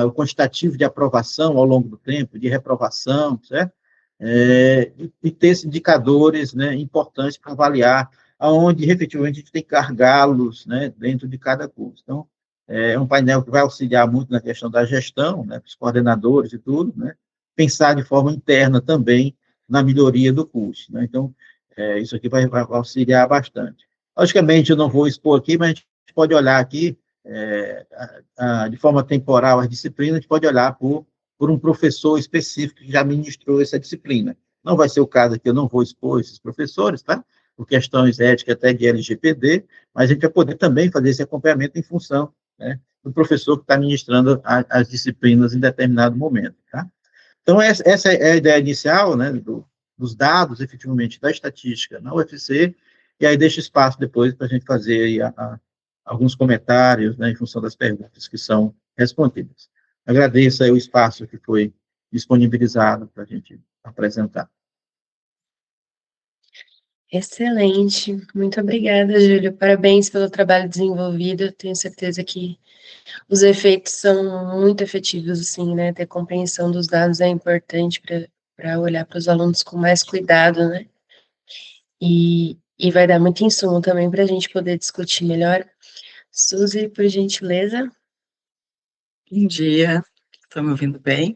o quantitativo de aprovação ao longo do tempo, de reprovação, certo? E ter esses indicadores, né, importantes para avaliar aonde, efetivamente, a gente tem gargalos, né, dentro de cada curso. Então, é um painel que vai auxiliar muito na questão da gestão, né, os coordenadores e tudo, né, pensar de forma interna também na melhoria do curso. Né, então, isso aqui vai auxiliar bastante. Logicamente, eu não vou expor aqui, mas a gente pode olhar aqui, de forma temporal, as disciplinas, a gente pode olhar por um professor específico que já ministrou essa disciplina. Não vai ser o caso aqui, eu não vou expor esses professores, tá? Por questões éticas até de LGPD, mas a gente vai poder também fazer esse acompanhamento em função, né, do professor que está ministrando as disciplinas em determinado momento, tá? Então, essa é a ideia inicial, né, dos dados, efetivamente, da estatística na UFC, e aí deixa espaço depois para a gente fazer aí alguns comentários, né, em função das perguntas que são respondidas. Agradeço aí o espaço que foi disponibilizado para a gente apresentar.
Excelente, muito obrigada, Júlio. Parabéns pelo trabalho desenvolvido. Eu tenho certeza que os efeitos são muito efetivos, assim, né? Ter compreensão dos dados é importante para olhar para os alunos com mais cuidado, né? E vai dar muito insumo também para a gente poder discutir melhor. Suzy, por gentileza.
Bom dia, estão me ouvindo bem?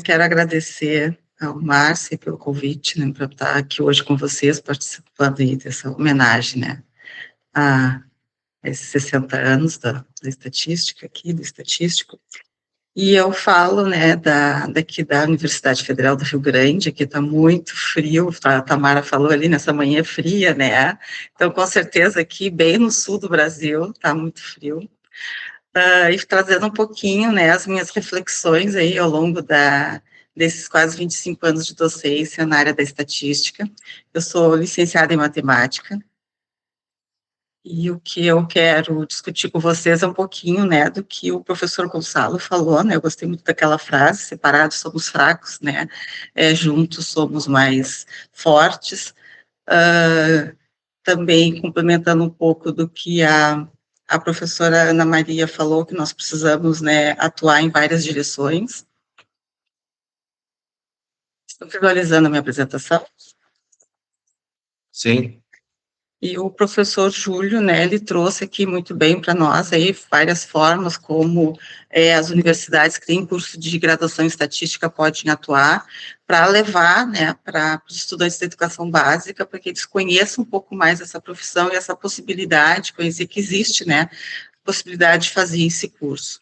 Quero agradecer ao Márcio pelo convite, né, para estar aqui hoje com vocês, participando aí dessa homenagem, né, a esses 60 anos da estatística aqui, do estatístico. E eu falo, né, daqui da Universidade Federal do Rio Grande, aqui está muito frio, a Tamara falou ali, nessa manhã fria, né, então com certeza aqui, bem no sul do Brasil, está muito frio. E trazendo um pouquinho, né, as minhas reflexões aí ao longo desses quase 25 anos de docência na área da estatística. Eu sou licenciada em matemática, e o que eu quero discutir com vocês é um pouquinho, né, do que o professor Gonçalo falou, né, eu gostei muito daquela frase, separados somos fracos, né, juntos somos mais fortes. Também complementando um pouco do que a professora Ana Maria falou, que nós precisamos, né, atuar em várias direções. Estou finalizando a minha apresentação.
Sim.
E o professor Júlio, né, ele trouxe aqui muito bem para nós aí várias formas como as universidades que têm curso de graduação em estatística podem atuar para levar, né, para os estudantes da educação básica, para que eles conheçam um pouco mais essa profissão e essa possibilidade, conhecer que existe, né, possibilidade de fazer esse curso.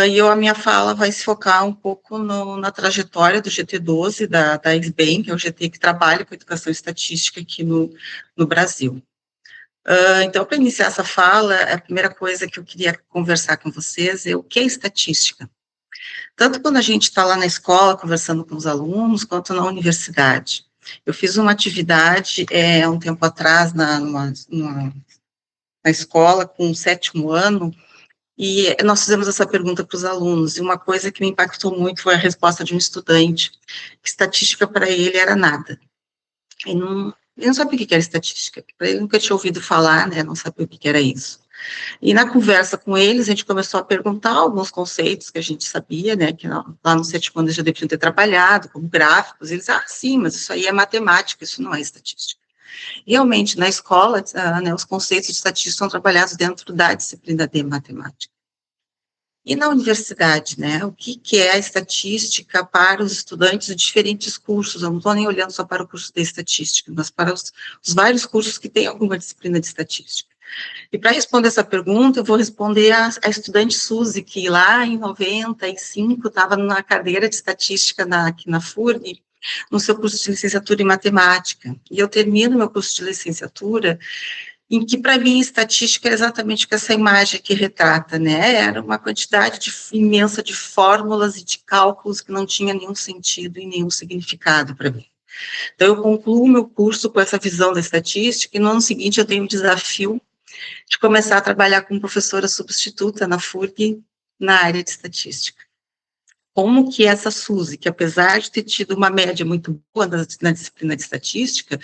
E a minha fala vai se focar um pouco na trajetória do GT12, da SBEM, que é o GT que trabalha com educação estatística aqui no Brasil. Então, para iniciar essa fala, a primeira coisa que eu queria conversar com vocês é o que é estatística. Tanto quando a gente está lá na escola, conversando com os alunos, quanto na universidade. Eu fiz uma atividade, um tempo atrás, na escola, com o 7º ano, e nós fizemos essa pergunta para os alunos, e uma coisa que me impactou muito foi a resposta de um estudante, que estatística para ele era nada. Ele não sabia o que era estatística, para ele nunca tinha ouvido falar, né, não sabia o que era isso. E na conversa com eles, a gente começou a perguntar alguns conceitos que a gente sabia, né, que lá no 7º ano eles já deviam ter trabalhado, como gráficos, eles, sim, mas isso aí é matemática, isso não é estatística. Realmente, na escola, né, os conceitos de estatística são trabalhados dentro da disciplina de matemática. E na universidade, né, o que é a estatística para os estudantes de diferentes cursos? Eu não estou nem olhando só para o curso de estatística, mas para os vários cursos que têm alguma disciplina de estatística. E para responder essa pergunta, eu vou responder a estudante Suzy, que lá em 95 estava na cadeira de estatística aqui na FURG, no seu curso de licenciatura em matemática. E eu termino meu curso de licenciatura, em que, para mim, estatística é exatamente o que essa imagem aqui retrata, né? Era uma quantidade imensa de fórmulas e de cálculos que não tinha nenhum sentido e nenhum significado para mim. Então, eu concluo meu curso com essa visão da estatística, e no ano seguinte eu tenho o desafio de começar a trabalhar como professora substituta na FURG, na área de estatística. Como que essa Suzy, que apesar de ter tido uma média muito boa na disciplina de estatística,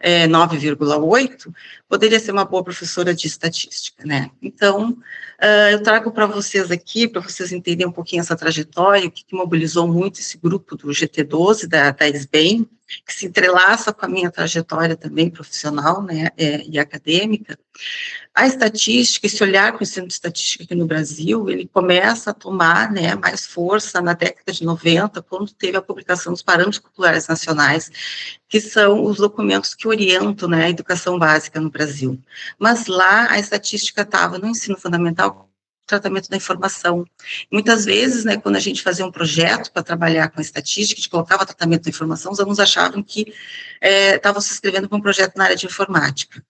9,8, poderia ser uma boa professora de estatística, né? Então, eu trago para vocês aqui, para vocês entenderem um pouquinho essa trajetória, o que mobilizou muito esse grupo do GT12, da SBEM, que se entrelaça com a minha trajetória também profissional, né, e acadêmica. A estatística, esse olhar para o ensino de estatística aqui no Brasil, ele começa a tomar, né, mais força na década de 90, quando teve a publicação dos Parâmetros Curriculares Nacionais, que são os documentos que orientam, né, a educação básica no Brasil. Mas lá a estatística estava no ensino fundamental, tratamento da informação. Muitas vezes, né, quando a gente fazia um projeto para trabalhar com a estatística, a gente colocava tratamento da informação, os alunos achavam que estavam se inscrevendo para um projeto na área de informática.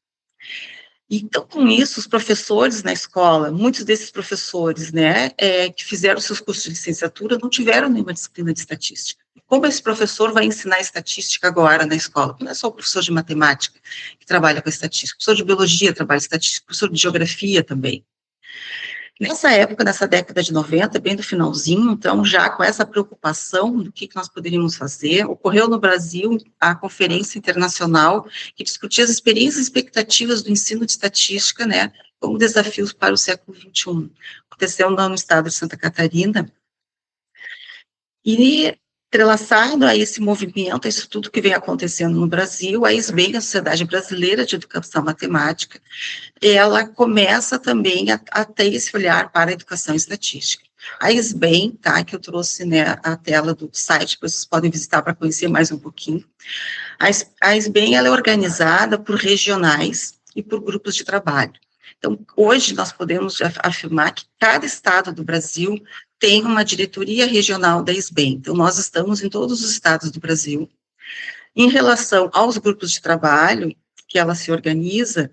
Então, com isso, os professores na escola, muitos desses professores, né, que fizeram seus cursos de licenciatura, não tiveram nenhuma disciplina de estatística. Como esse professor vai ensinar estatística agora na escola? Não é só o professor de matemática que trabalha com estatística, o professor de biologia trabalha com estatística, o professor de geografia também. Nessa época, nessa década de 90, bem do finalzinho, então, já com essa preocupação do que nós poderíamos fazer, ocorreu no Brasil a Conferência Internacional que discutia as experiências e expectativas do ensino de estatística, né, como desafios para o século XXI. Aconteceu no estado de Santa Catarina, e entrelaçado a esse movimento, a isso tudo que vem acontecendo no Brasil, a SBEM, a Sociedade Brasileira de Educação Matemática, ela começa também a ter esse olhar para a educação estatística. A SBEM, tá, que eu trouxe, né, a tela do site, vocês podem visitar para conhecer mais um pouquinho. A SBEM, ela é organizada por regionais e por grupos de trabalho. Então, hoje nós podemos afirmar que cada estado do Brasil tem uma diretoria regional da SBEM. Então, nós estamos em todos os estados do Brasil. Em relação aos grupos de trabalho, que ela se organiza,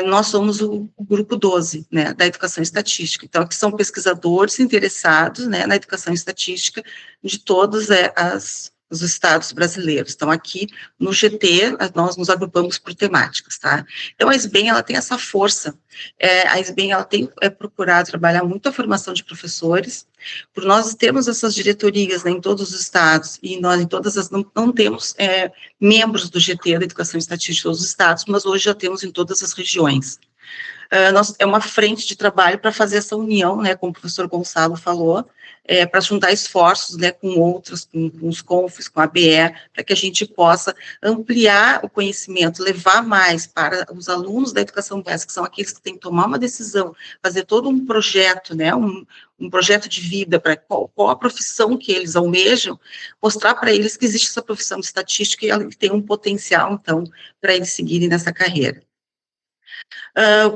nós somos o grupo 12, né, da educação estatística. Então, que são pesquisadores interessados, né, na educação estatística de todos os estados brasileiros. Então, aqui no GT, nós nos agrupamos por temáticas, tá? Então, a SBEM, ela tem essa força. A SBEM, ela tem procurado trabalhar muito a formação de professores, por nós termos essas diretorias, né, em todos os estados, e nós em todas as, não temos membros do GT, da Educação Estatística de todos os estados, mas hoje já temos em todas as regiões. É uma frente de trabalho para fazer essa união, né, como o professor Gonçalo falou, para juntar esforços, né, com outros, com os CONFs, com a ABE, para que a gente possa ampliar o conhecimento, levar mais para os alunos da educação básica, que são aqueles que têm que tomar uma decisão, fazer todo um projeto, né, um projeto de vida, para qual a profissão que eles almejam, mostrar para eles que existe essa profissão de estatística e ela tem um potencial, então, para eles seguirem nessa carreira.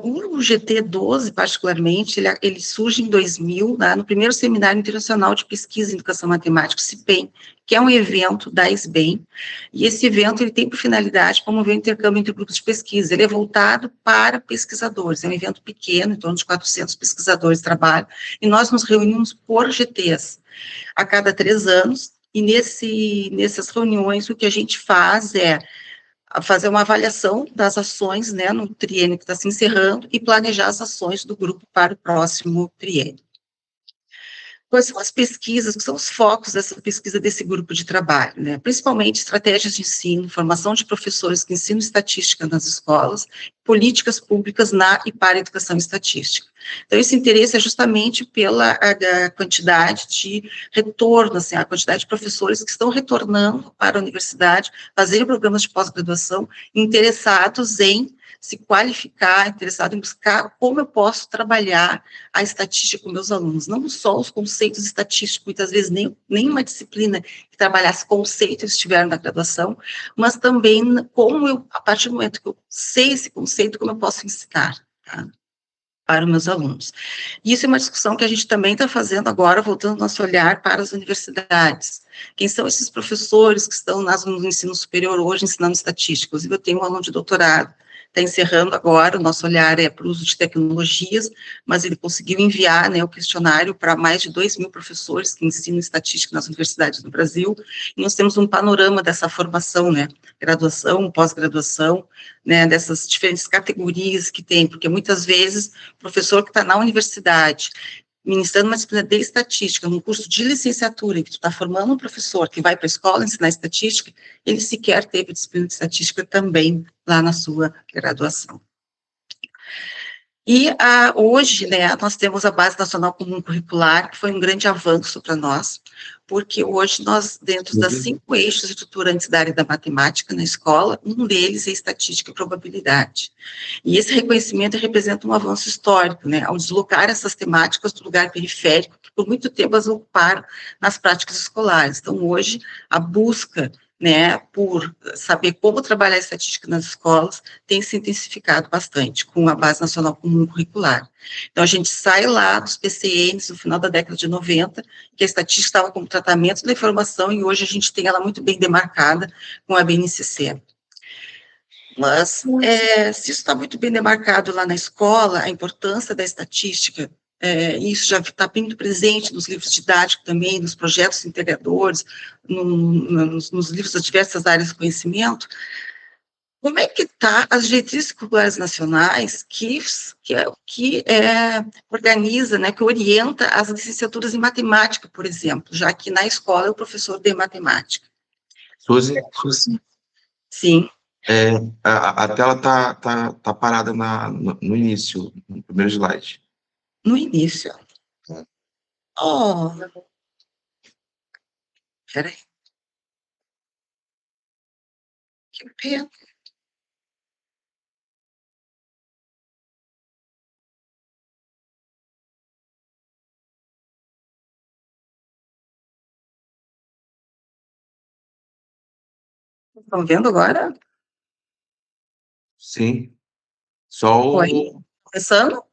O GT12, particularmente, ele surge em 2000, né, no primeiro Seminário Internacional de Pesquisa em Educação Matemática, CIPEM, que é um evento da SBEM, e esse evento ele tem por finalidade promover o intercâmbio entre grupos de pesquisa. Ele é voltado para pesquisadores, é um evento pequeno, em torno de 400 pesquisadores trabalham, e nós nos reunimos por GTs, a cada 3 anos, e nessas reuniões o que a gente faz é fazer uma avaliação das ações, né, no triênio que está se encerrando e planejar as ações do grupo para o próximo triênio. Quais são as pesquisas, que são os focos dessa pesquisa desse grupo de trabalho, né? Principalmente estratégias de ensino, formação de professores que ensinam estatística nas escolas, políticas públicas na e para a educação estatística. Então, esse interesse é justamente pela a quantidade de retorno, assim, a quantidade de professores que estão retornando para a universidade, fazerem programas de pós-graduação, interessados em se qualificar, interessado em buscar como eu posso trabalhar a estatística com meus alunos, não só os conceitos estatísticos, muitas vezes nem uma disciplina que trabalhasse conceitos estiveram na graduação, mas também como eu, a partir do momento que eu sei esse conceito, como eu posso ensinar, tá, para os meus alunos. E isso é uma discussão que a gente também está fazendo agora, voltando nosso olhar para as universidades. Quem são esses professores que estão no ensino superior hoje ensinando estatística? Inclusive, eu tenho um aluno de doutorado, está encerrando agora, o nosso olhar é para o uso de tecnologias, mas ele conseguiu enviar, né, o questionário para mais de 2.000 professores que ensinam estatística nas universidades do Brasil, e nós temos um panorama dessa formação, né, graduação, pós-graduação, né, dessas diferentes categorias que tem, porque muitas vezes o professor que está na universidade, ministrando uma disciplina de estatística, num curso de licenciatura, em que tu está formando um professor que vai para a escola ensinar estatística, ele sequer teve disciplina de estatística também lá na sua graduação. E hoje, né, nós temos a Base Nacional Comum Curricular, que foi um grande avanço para nós, porque hoje nós, dentro das 5 eixos estruturantes da área da matemática na escola, um deles é estatística e probabilidade. E esse reconhecimento representa um avanço histórico, né, ao deslocar essas temáticas do lugar periférico, que por muito tempo as ocuparam nas práticas escolares. Então, hoje, a busca, né, por saber como trabalhar a estatística nas escolas, tem se intensificado bastante com a Base Nacional Comum Curricular. Então, a gente sai lá dos PCNs no final da década de 90, que a estatística estava como tratamento da informação, e hoje a gente tem ela muito bem demarcada com a BNCC. Mas, se isso está muito bem demarcado lá na escola, a importância da estatística, isso já está bem presente nos livros didáticos também, nos projetos integradores, nos livros das diversas áreas de conhecimento. Como é que está as diretrizes curriculares nacionais que organiza, né, que orienta as licenciaturas em matemática, por exemplo, já que na escola é o professor de matemática?
Suzy,
Sim.
a tela tá parada no início, no primeiro slide.
No início. Oh, peraí. Que pena. Estão vendo agora?
Sim. Só o...
Oi. Começando?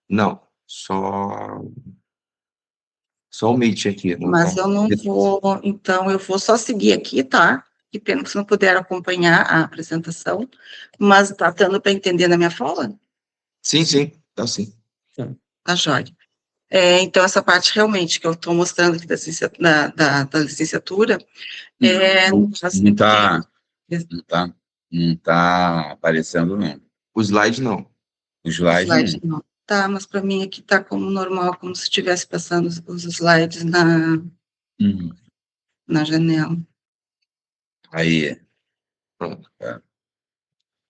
Não, só o Meet aqui.
Mas eu não vou, então eu vou só seguir aqui, tá? Que pena que vocês não puderam acompanhar a apresentação, mas tá dando para entender na minha fala?
Sim, tá sim.
Tá jóia. Então, essa parte realmente que eu estou mostrando aqui da licenciatura,
não tá aparecendo, não.
O slide não.
O slide não.
Tá, mas para mim aqui tá como normal, como se estivesse passando os slides na janela.
Aí.
Pronto.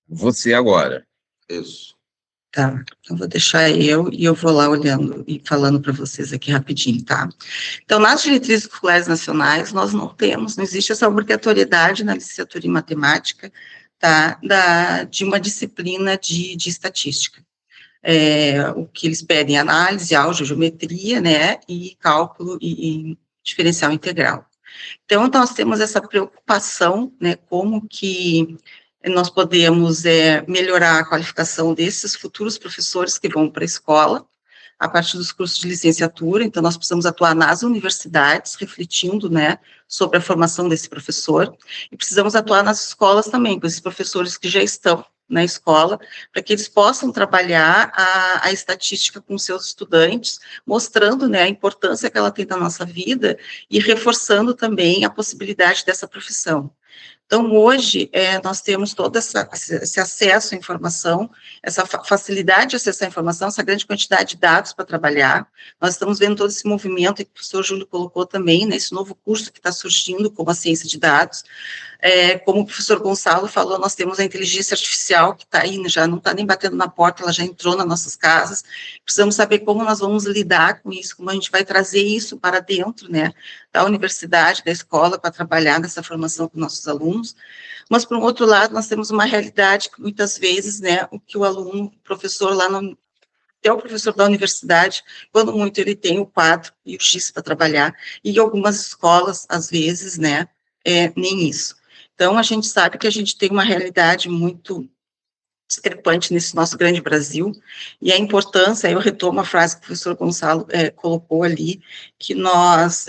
Você agora.
Isso.
Tá, eu vou deixar e eu vou lá olhando e falando para vocês aqui rapidinho, tá? Então, nas diretrizes curriculares nacionais, nós não existe essa obrigatoriedade na licenciatura em matemática, tá? De uma disciplina de estatística. O que eles pedem é análise, álgebra, geometria, né? E cálculo e diferencial integral. Então, nós temos essa preocupação, né? Como que nós podemos melhorar a qualificação desses futuros professores que vão para a escola, a partir dos cursos de licenciatura. Então, nós precisamos atuar nas universidades, refletindo, né, sobre a formação desse professor, e precisamos atuar nas escolas também, com esses professores que já estão na escola, para que eles possam trabalhar a estatística com seus estudantes, mostrando, né, a importância que ela tem na nossa vida, e reforçando também a possibilidade dessa profissão. Então, hoje, nós temos todo esse acesso à informação, essa facilidade de acessar a informação, essa grande quantidade de dados para trabalhar. Nós estamos vendo todo esse movimento que o professor Júlio colocou também, né, esse novo curso que está surgindo, como a ciência de dados. Como o professor Gonçalo falou, nós temos a inteligência artificial que está aí, já não está nem batendo na porta, ela já entrou nas nossas casas. Precisamos saber como nós vamos lidar com isso, como a gente vai trazer isso para dentro, né, da universidade, da escola, para trabalhar nessa formação com nossos alunos. Mas, por um outro lado, nós temos uma realidade que, muitas vezes, né, o que o aluno, o professor lá no até o professor da universidade, quando muito ele tem o quadro e o X para trabalhar, e em algumas escolas, às vezes, né, nem isso. Então, a gente sabe que a gente tem uma realidade muito discrepante nesse nosso grande Brasil, e a importância, eu retomo a frase que o professor Gonçalo colocou ali, que nós,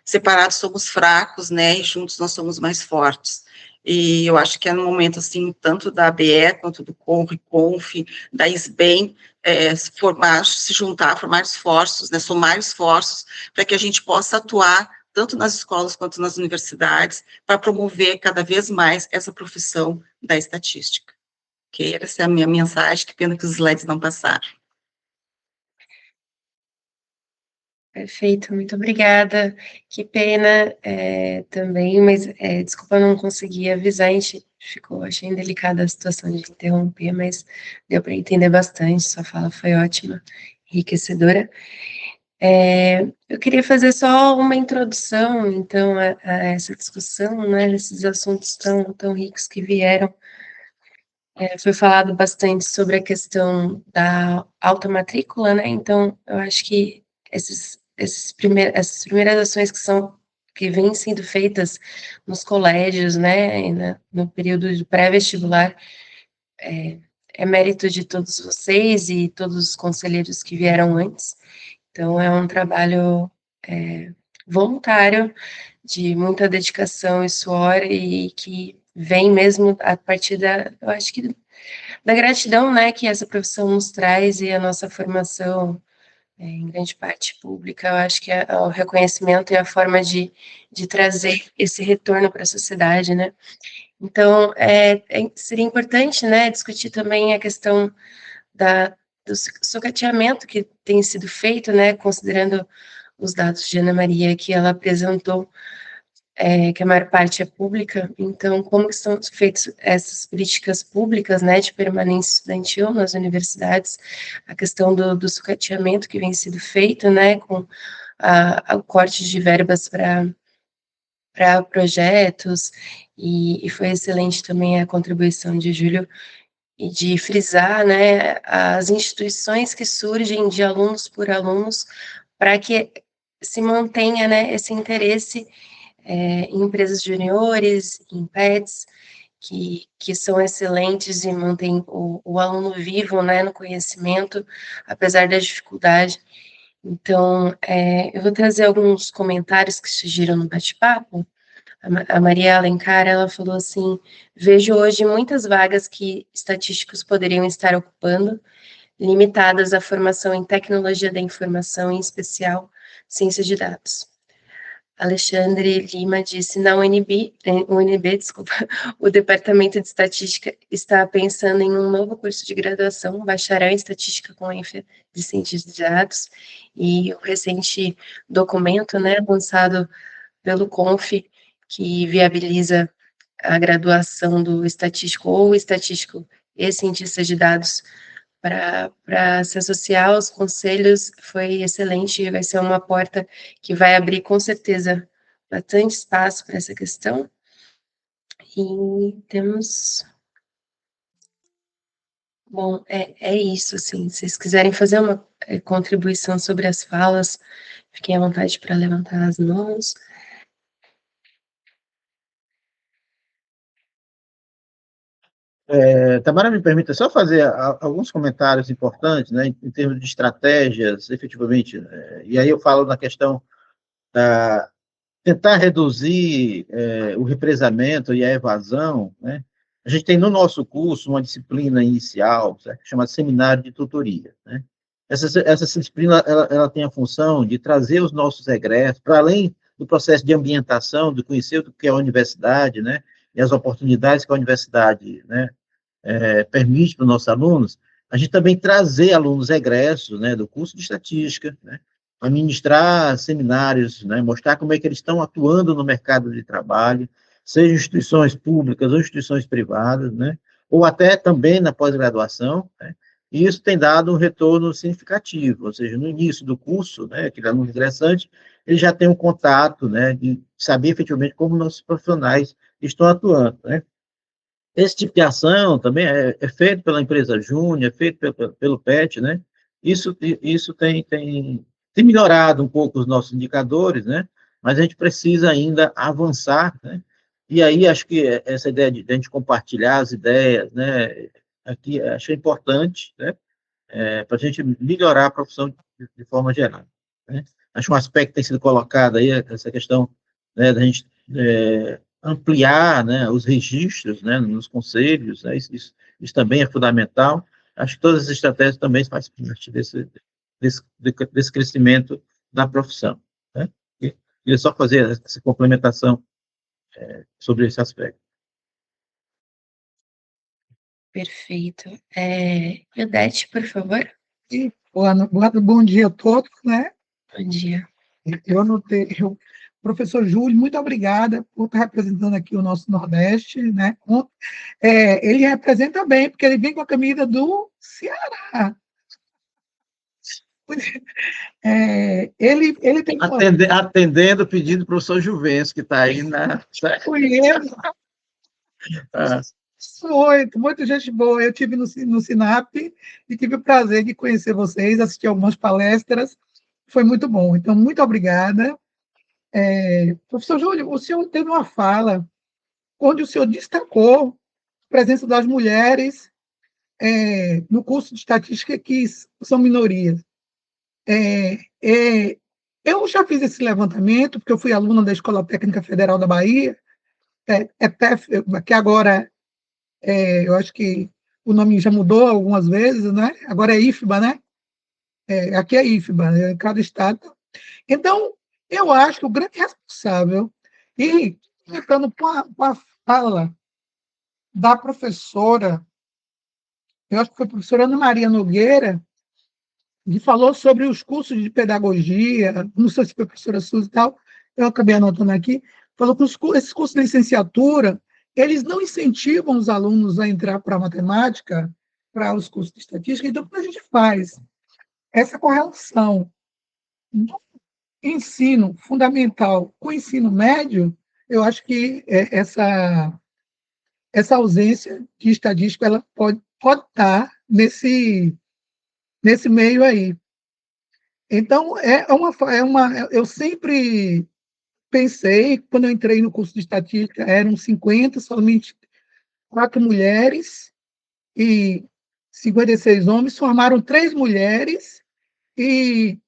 separados somos fracos, né, e juntos nós somos mais fortes. E eu acho que é no momento, assim, tanto da ABE, quanto do Conf, da SBEM, se juntar, formar esforços, né, somar esforços, para que a gente possa atuar tanto nas escolas quanto nas universidades, para promover cada vez mais essa profissão da estatística. Ok? Essa é a minha mensagem, que pena que os slides não passaram.
Perfeito, muito obrigada. Que pena também, mas desculpa, não consegui avisar, a gente achei indelicada a situação de interromper, mas deu para entender bastante, sua fala foi ótima, enriquecedora. Eu queria fazer só uma introdução, então, a essa discussão, né, esses assuntos tão ricos que vieram. Foi falado bastante sobre a questão da alta matrícula, né, então, eu acho que essas primeiras ações que vêm sendo feitas nos colégios, né, no período de pré-vestibular, é mérito de todos vocês e todos os conselheiros que vieram antes. Então, é um trabalho voluntário, de muita dedicação e suor, e que vem mesmo a partir eu acho que da gratidão, né, que essa profissão nos traz, e a nossa formação, em grande parte pública. Eu acho que é o reconhecimento e a forma de trazer esse retorno para a sociedade, né. Então, seria importante, né, discutir também a questão do sucateamento que tem sido feito, né, considerando os dados de Ana Maria que ela apresentou, que a maior parte é pública. Então, como que estão feitas essas políticas públicas, né, de permanência estudantil nas universidades, a questão do sucateamento que vem sendo feito, né, com o corte de verbas para projetos, e foi excelente também a contribuição de Júlio, e de frisar, né, as instituições que surgem de alunos por alunos, para que se mantenha, né, esse interesse em empresas juniores, em PETs, que são excelentes e mantêm o aluno vivo, né, no conhecimento, apesar da dificuldade. Então, eu vou trazer alguns comentários que surgiram no bate-papo. A Maria Alencar, ela falou assim: vejo hoje muitas vagas que estatísticos poderiam estar ocupando, limitadas à formação em tecnologia da informação, em especial ciência de dados. Alexandre Lima disse: na UNB, desculpa, o Departamento de Estatística está pensando em um novo curso de graduação, bacharel em Estatística com ênfase de ciência de dados, e o recente documento, né, lançado pelo CONF, que viabiliza a graduação do estatístico ou estatístico e cientista de dados para se associar aos conselhos foi excelente, vai ser uma porta que vai abrir, com certeza, bastante espaço para essa questão. E temos... Bom, é isso, assim, se vocês quiserem fazer uma contribuição sobre as falas, fiquem à vontade para levantar as mãos.
Tamara, me permita só fazer alguns comentários importantes, né, em termos de estratégias, efetivamente, e aí eu falo na questão da tentar reduzir o represamento e a evasão, né? A gente tem no nosso curso uma disciplina inicial, certo? Chamada Seminário de Tutoria, né? Essa disciplina ela tem a função de trazer os nossos egressos, para além do processo de ambientação, de conhecer o que é a universidade, né? E as oportunidades que a universidade, né, permite para os nossos alunos, a gente também trazer alunos egressos, né, do curso de estatística, né, para ministrar seminários, né, mostrar como é que eles estão atuando no mercado de trabalho, seja instituições públicas ou instituições privadas, né, ou até também na pós-graduação, né, e isso tem dado um retorno significativo, ou seja, no início do curso, né, aquele aluno ingressante, ele já tem um contato, né, de saber efetivamente como nossos profissionais estão atuando, né. Esse tipo de ação também é feito pela empresa Júnior, é feito pelo PET, né? Isso tem melhorado um pouco os nossos indicadores, né? Mas a gente precisa ainda avançar, né? E aí acho que essa ideia de a gente compartilhar as ideias, né? Aqui acho importante, né? Para a gente melhorar a profissão de forma geral, né? Acho um aspecto que tem sido colocado aí, essa questão, né, da gente ampliar, né, os registros, né, nos conselhos, né, isso também é fundamental. Acho que todas as estratégias também fazem parte desse crescimento da profissão, né? E queria só fazer essa complementação sobre esse aspecto.
Perfeito. Ildete, por favor.
Bom dia a todos, né?
Bom dia.
Eu anotei, professor Júlio, muito obrigada por estar representando aqui o nosso Nordeste, né? Ele representa bem, porque ele vem com a camisa do Ceará. Ele tem
Atendendo o pedido do professor Juvencio, que está aí na...
Conheço. Muita gente boa. Eu tive no Sinap e tive o prazer de conhecer vocês, assistir algumas palestras. Foi muito bom. Então, muito obrigada. Professor Júlio, o senhor teve uma fala onde o senhor destacou a presença das mulheres no curso de estatística, que são minorias. Eu já fiz esse levantamento, porque eu fui aluna da Escola Técnica Federal da Bahia, que agora, eu acho que o nome já mudou algumas vezes, né? Agora é IFBA, né? Aqui é IFBA, em cada estado. Então, eu acho que o grande responsável, e entrando com a fala da professora, eu acho que foi a professora Ana Maria Nogueira, que falou sobre os cursos de pedagogia, não sei se foi a professora Suzy e tal, eu acabei anotando aqui, falou que esses cursos de licenciatura, eles não incentivam os alunos a entrar para a matemática, para os cursos de estatística, então, como a gente faz essa correlação do ensino fundamental com o ensino médio, eu acho que essa ausência de estatística ela pode estar nesse meio aí. Então, eu sempre pensei, quando eu entrei no curso de estatística, eram 50, somente 4 mulheres e 56 homens, formaram 3 mulheres e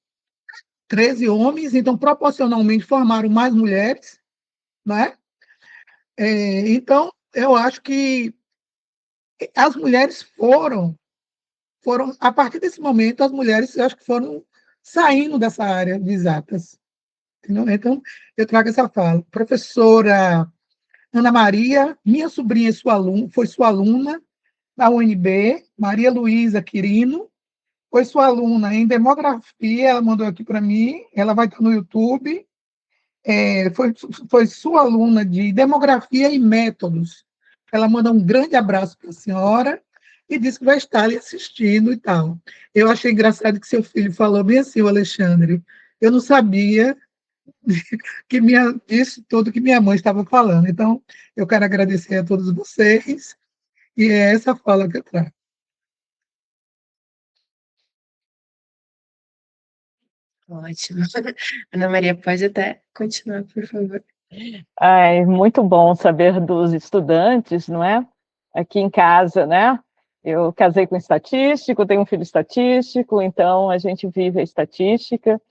13 homens, então, proporcionalmente, formaram mais mulheres, né? Então, eu acho que as mulheres foram, a partir desse momento, as mulheres, eu acho que foram saindo dessa área de exatas. Entendeu? Então, eu trago essa fala. Professora Ana Maria, minha sobrinha foi sua aluna na UNB, Maria Luísa Quirino, foi sua aluna em demografia, ela mandou aqui para mim, ela vai estar no YouTube, foi sua aluna de demografia e métodos. Ela manda um grande abraço para a senhora. e disse que vai estar ali assistindo e tal. Eu achei engraçado que seu filho falou bem assim, o Alexandre, eu não sabia disso tudo que minha mãe estava falando. Então, eu quero agradecer a todos vocês, e é essa fala que eu trago.
Ótimo. Ana Maria, pode até continuar, por favor.
Ai, muito bom saber dos estudantes, não é? Aqui em casa, né? Eu casei com estatístico, tenho um filho estatístico, então a gente vive a estatística,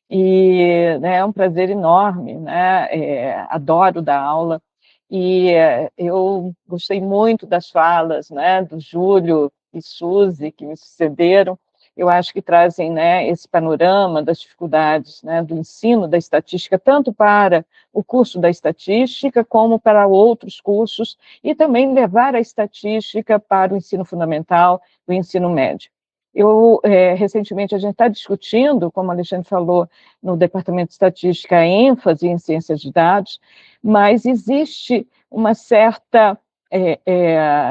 e né, é um prazer enorme, né? Adoro dar aula, e eu gostei muito das falas, né, do Júlio e Suzy, que me sucederam. Eu acho que trazem, né, esse panorama das dificuldades, né, do ensino da estatística, tanto para o curso da estatística, como para outros cursos, e também levar a estatística para o ensino fundamental, o ensino médio. Recentemente, a gente está discutindo, como a Alexandre falou, no Departamento de Estatística, a ênfase em ciências de dados, mas existe uma certa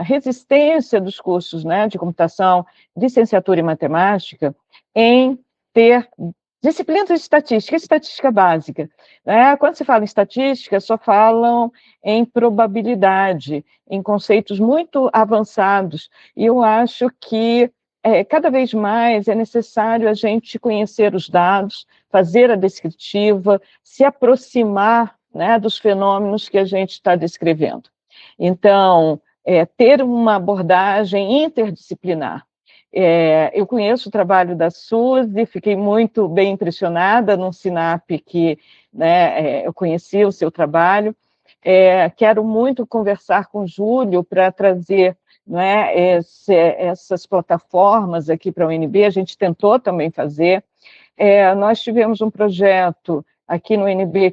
resistência dos cursos, né, de computação, licenciatura em matemática, em ter disciplinas de estatística básica. Né? Quando se fala em estatística, só falam em probabilidade, em conceitos muito avançados, e eu acho que cada vez mais é necessário a gente conhecer os dados, fazer a descritiva, se aproximar, né, dos fenômenos que a gente está descrevendo. Então, ter uma abordagem interdisciplinar. Eu conheço o trabalho da Suzy, fiquei muito bem impressionada no SINAP que, né, eu conheci o seu trabalho. Quero muito conversar com o Júlio para trazer, né, essas plataformas aqui para a UNB, a gente tentou também fazer. Nós tivemos um projeto aqui no UNB,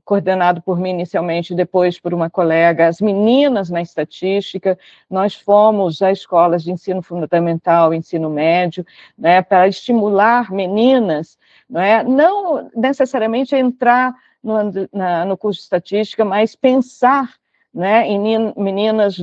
coordenado por mim inicialmente, depois por uma colega, as meninas na estatística. Nós fomos a escolas de ensino fundamental, ensino médio, né, para estimular meninas, né, não necessariamente entrar no curso de estatística, mas pensar, né, em meninas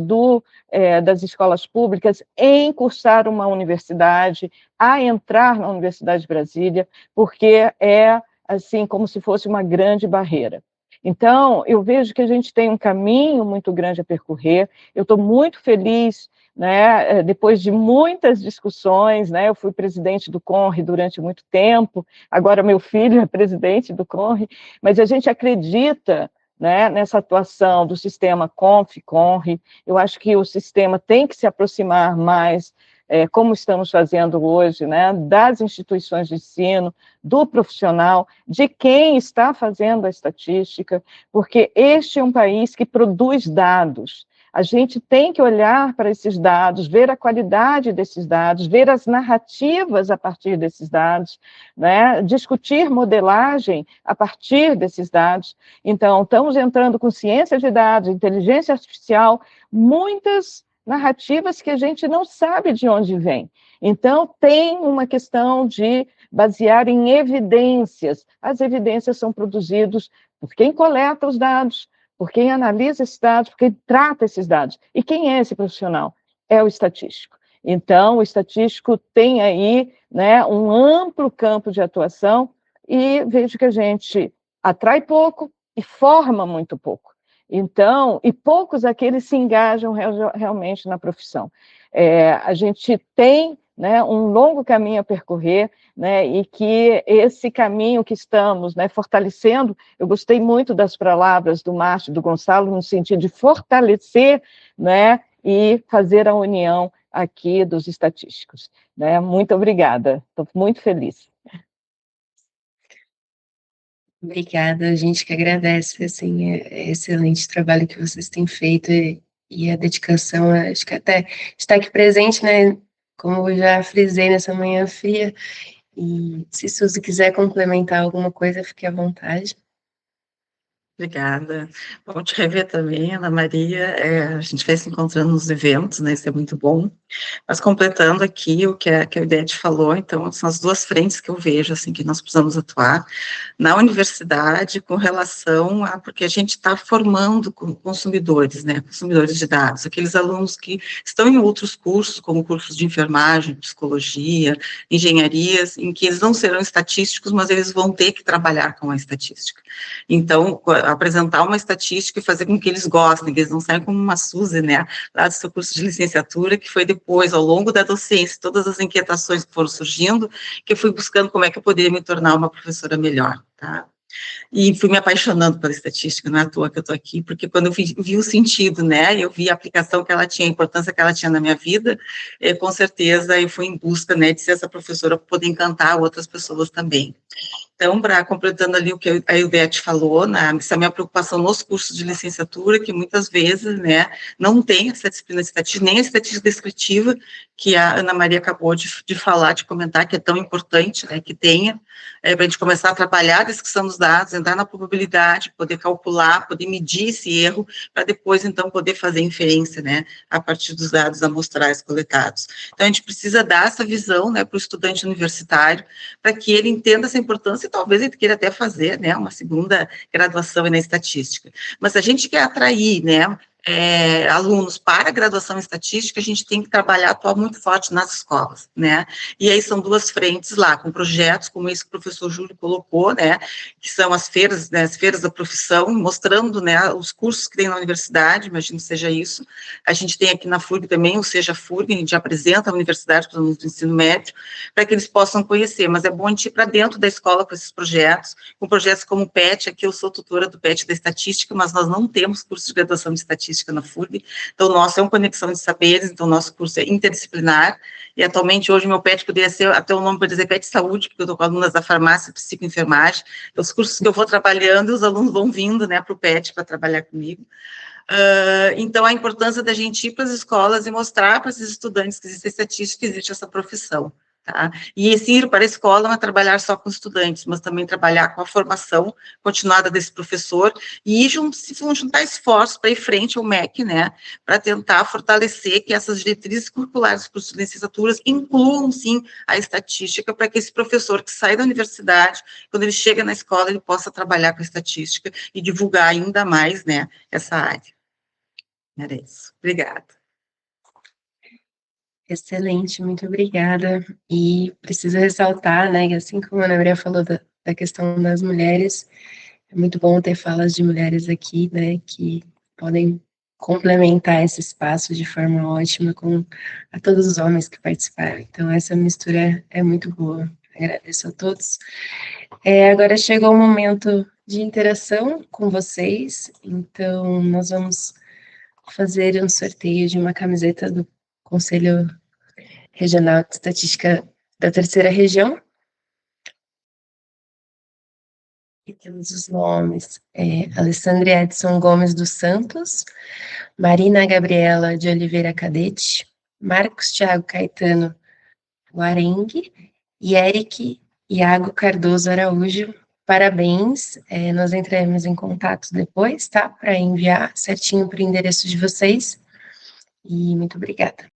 das escolas públicas em cursar uma universidade, a entrar na Universidade de Brasília, porque é assim como se fosse uma grande barreira. Então, eu vejo que a gente tem um caminho muito grande a percorrer. Eu estou muito feliz, né, depois de muitas discussões, né, eu fui presidente do CONRE durante muito tempo, agora meu filho é presidente do CONRE, mas a gente acredita, né, nessa atuação do sistema CONFE-CONRE. Eu acho que o sistema tem que se aproximar mais, como estamos fazendo hoje, né, das instituições de ensino, do profissional, de quem está fazendo a estatística, porque este é um país que produz dados. A gente tem que olhar para esses dados, ver a qualidade desses dados, ver as narrativas a partir desses dados, né, discutir modelagem a partir desses dados. Então, estamos entrando com ciência de dados, inteligência artificial, muitas narrativas que a gente não sabe de onde vem. Então, tem uma questão de basear em evidências. As evidências são produzidas por quem coleta os dados, por quem analisa esses dados, por quem trata esses dados. E quem é esse profissional? É o estatístico. Então, o estatístico tem aí, né, um amplo campo de atuação, e vejo que a gente atrai pouco e forma muito pouco. Então, e poucos aqueles se engajam realmente na profissão. A gente tem, né, um longo caminho a percorrer, né, e que esse caminho que estamos, né, fortalecendo, eu gostei muito das palavras do Márcio e do Gonçalo, no sentido de fortalecer, né, e fazer a união aqui dos estatísticos. Né? Muito obrigada, estou muito feliz.
Obrigada, a gente que agradece, assim, excelente trabalho que vocês têm feito e a dedicação, acho que até estar aqui presente, né, como eu já frisei nessa manhã fria, e se Suzy quiser complementar alguma coisa, fique à vontade.
Obrigada. Bom te rever também, Ana Maria. A gente vai se encontrando nos eventos, né? Isso é muito bom. Mas completando aqui o que a Odete falou, então, são as duas frentes que eu vejo, assim, que nós precisamos atuar na universidade com relação a, porque a gente está formando consumidores, né, consumidores de dados, aqueles alunos que estão em outros cursos, como cursos de enfermagem, psicologia, engenharias, em que eles não serão estatísticos, mas eles vão ter que trabalhar com a estatística. Então, apresentar uma estatística e fazer com que eles gostem, que eles não saiam como uma Suzy, né, lá do seu curso de licenciatura, que foi depois, ao longo da docência, todas as inquietações que foram surgindo, que eu fui buscando como é que eu poderia me tornar uma professora melhor, tá? E fui me apaixonando pela estatística, não é à toa que eu estou aqui, porque quando eu vi o sentido, né, eu vi a aplicação que ela tinha, a importância que ela tinha na minha vida, com certeza eu fui em busca, né, de ser essa professora para poder encantar outras pessoas também. Então, completando ali o que a Ildete falou, essa minha preocupação nos cursos de licenciatura, que muitas vezes, né, não tem essa disciplina de estatística, nem a estatística descritiva, que a Ana Maria acabou de falar, de comentar, que é tão importante, né, que tenha, para a gente começar a trabalhar a descrição dos dados, entrar na probabilidade, poder calcular, poder medir esse erro, para depois, então, poder fazer inferência, né, a partir dos dados amostrais coletados. Então, a gente precisa dar essa visão, né, para o estudante universitário, para que ele entenda essa importância e talvez ele queira até fazer, né, uma segunda graduação na estatística. Mas se a gente quer atrair, né, alunos para a graduação em estatística, a gente tem que trabalhar, atuar muito forte nas escolas, né, e aí são duas frentes lá, com projetos como esse que o professor Júlio colocou, né, que são as feiras, né, as feiras da profissão, mostrando, né, os cursos que tem na universidade, imagino que seja isso. A gente tem aqui na FURG também, o Seja FURG, a gente apresenta a universidade para os alunos do ensino médio, para que eles possam conhecer, mas é bom a gente ir para dentro da escola com esses projetos, com projetos como o PET, aqui eu sou tutora do PET da estatística, mas nós não temos curso de graduação de estatística na FURG, então o nosso é uma conexão de saberes, então o nosso curso é interdisciplinar, e atualmente hoje meu PET poderia ser até o nome para dizer PET Saúde, porque eu estou com alunas da farmácia, psicoenfermagem, os cursos que eu vou trabalhando, os alunos vão vindo, né, para o PET para trabalhar comigo. Então, a importância da gente ir para as escolas e mostrar para esses estudantes que existe estatística, que existe essa profissão. Tá? E esse ir para a escola não é trabalhar só com estudantes, mas também trabalhar com a formação continuada desse professor e juntar esforços para ir frente ao MEC, né, para tentar fortalecer que essas diretrizes curriculares dos cursos de licenciaturas incluam, sim, a estatística, para que esse professor que sai da universidade, quando ele chega na escola, ele possa trabalhar com a estatística e divulgar ainda mais, né, essa área. Era isso. Obrigada.
Excelente, muito obrigada. E preciso ressaltar, né, que assim como a Ana Maria falou da questão das mulheres, é muito bom ter falas de mulheres aqui, né, que podem complementar esse espaço de forma ótima com a todos os homens que participaram. Então, essa mistura é muito boa. Agradeço a todos. Agora chegou o momento de interação com vocês, então nós vamos fazer um sorteio de uma camiseta do Conselho Regional de Estatística da Terceira Região. E temos os nomes: Alessandra Edson Gomes dos Santos, Marina Gabriela de Oliveira Cadete, Marcos Thiago Caetano Guarengue e Eric Iago Cardoso Araújo. Parabéns, nós entraremos em contato depois, tá? Para enviar certinho para o endereço de vocês. E muito obrigada.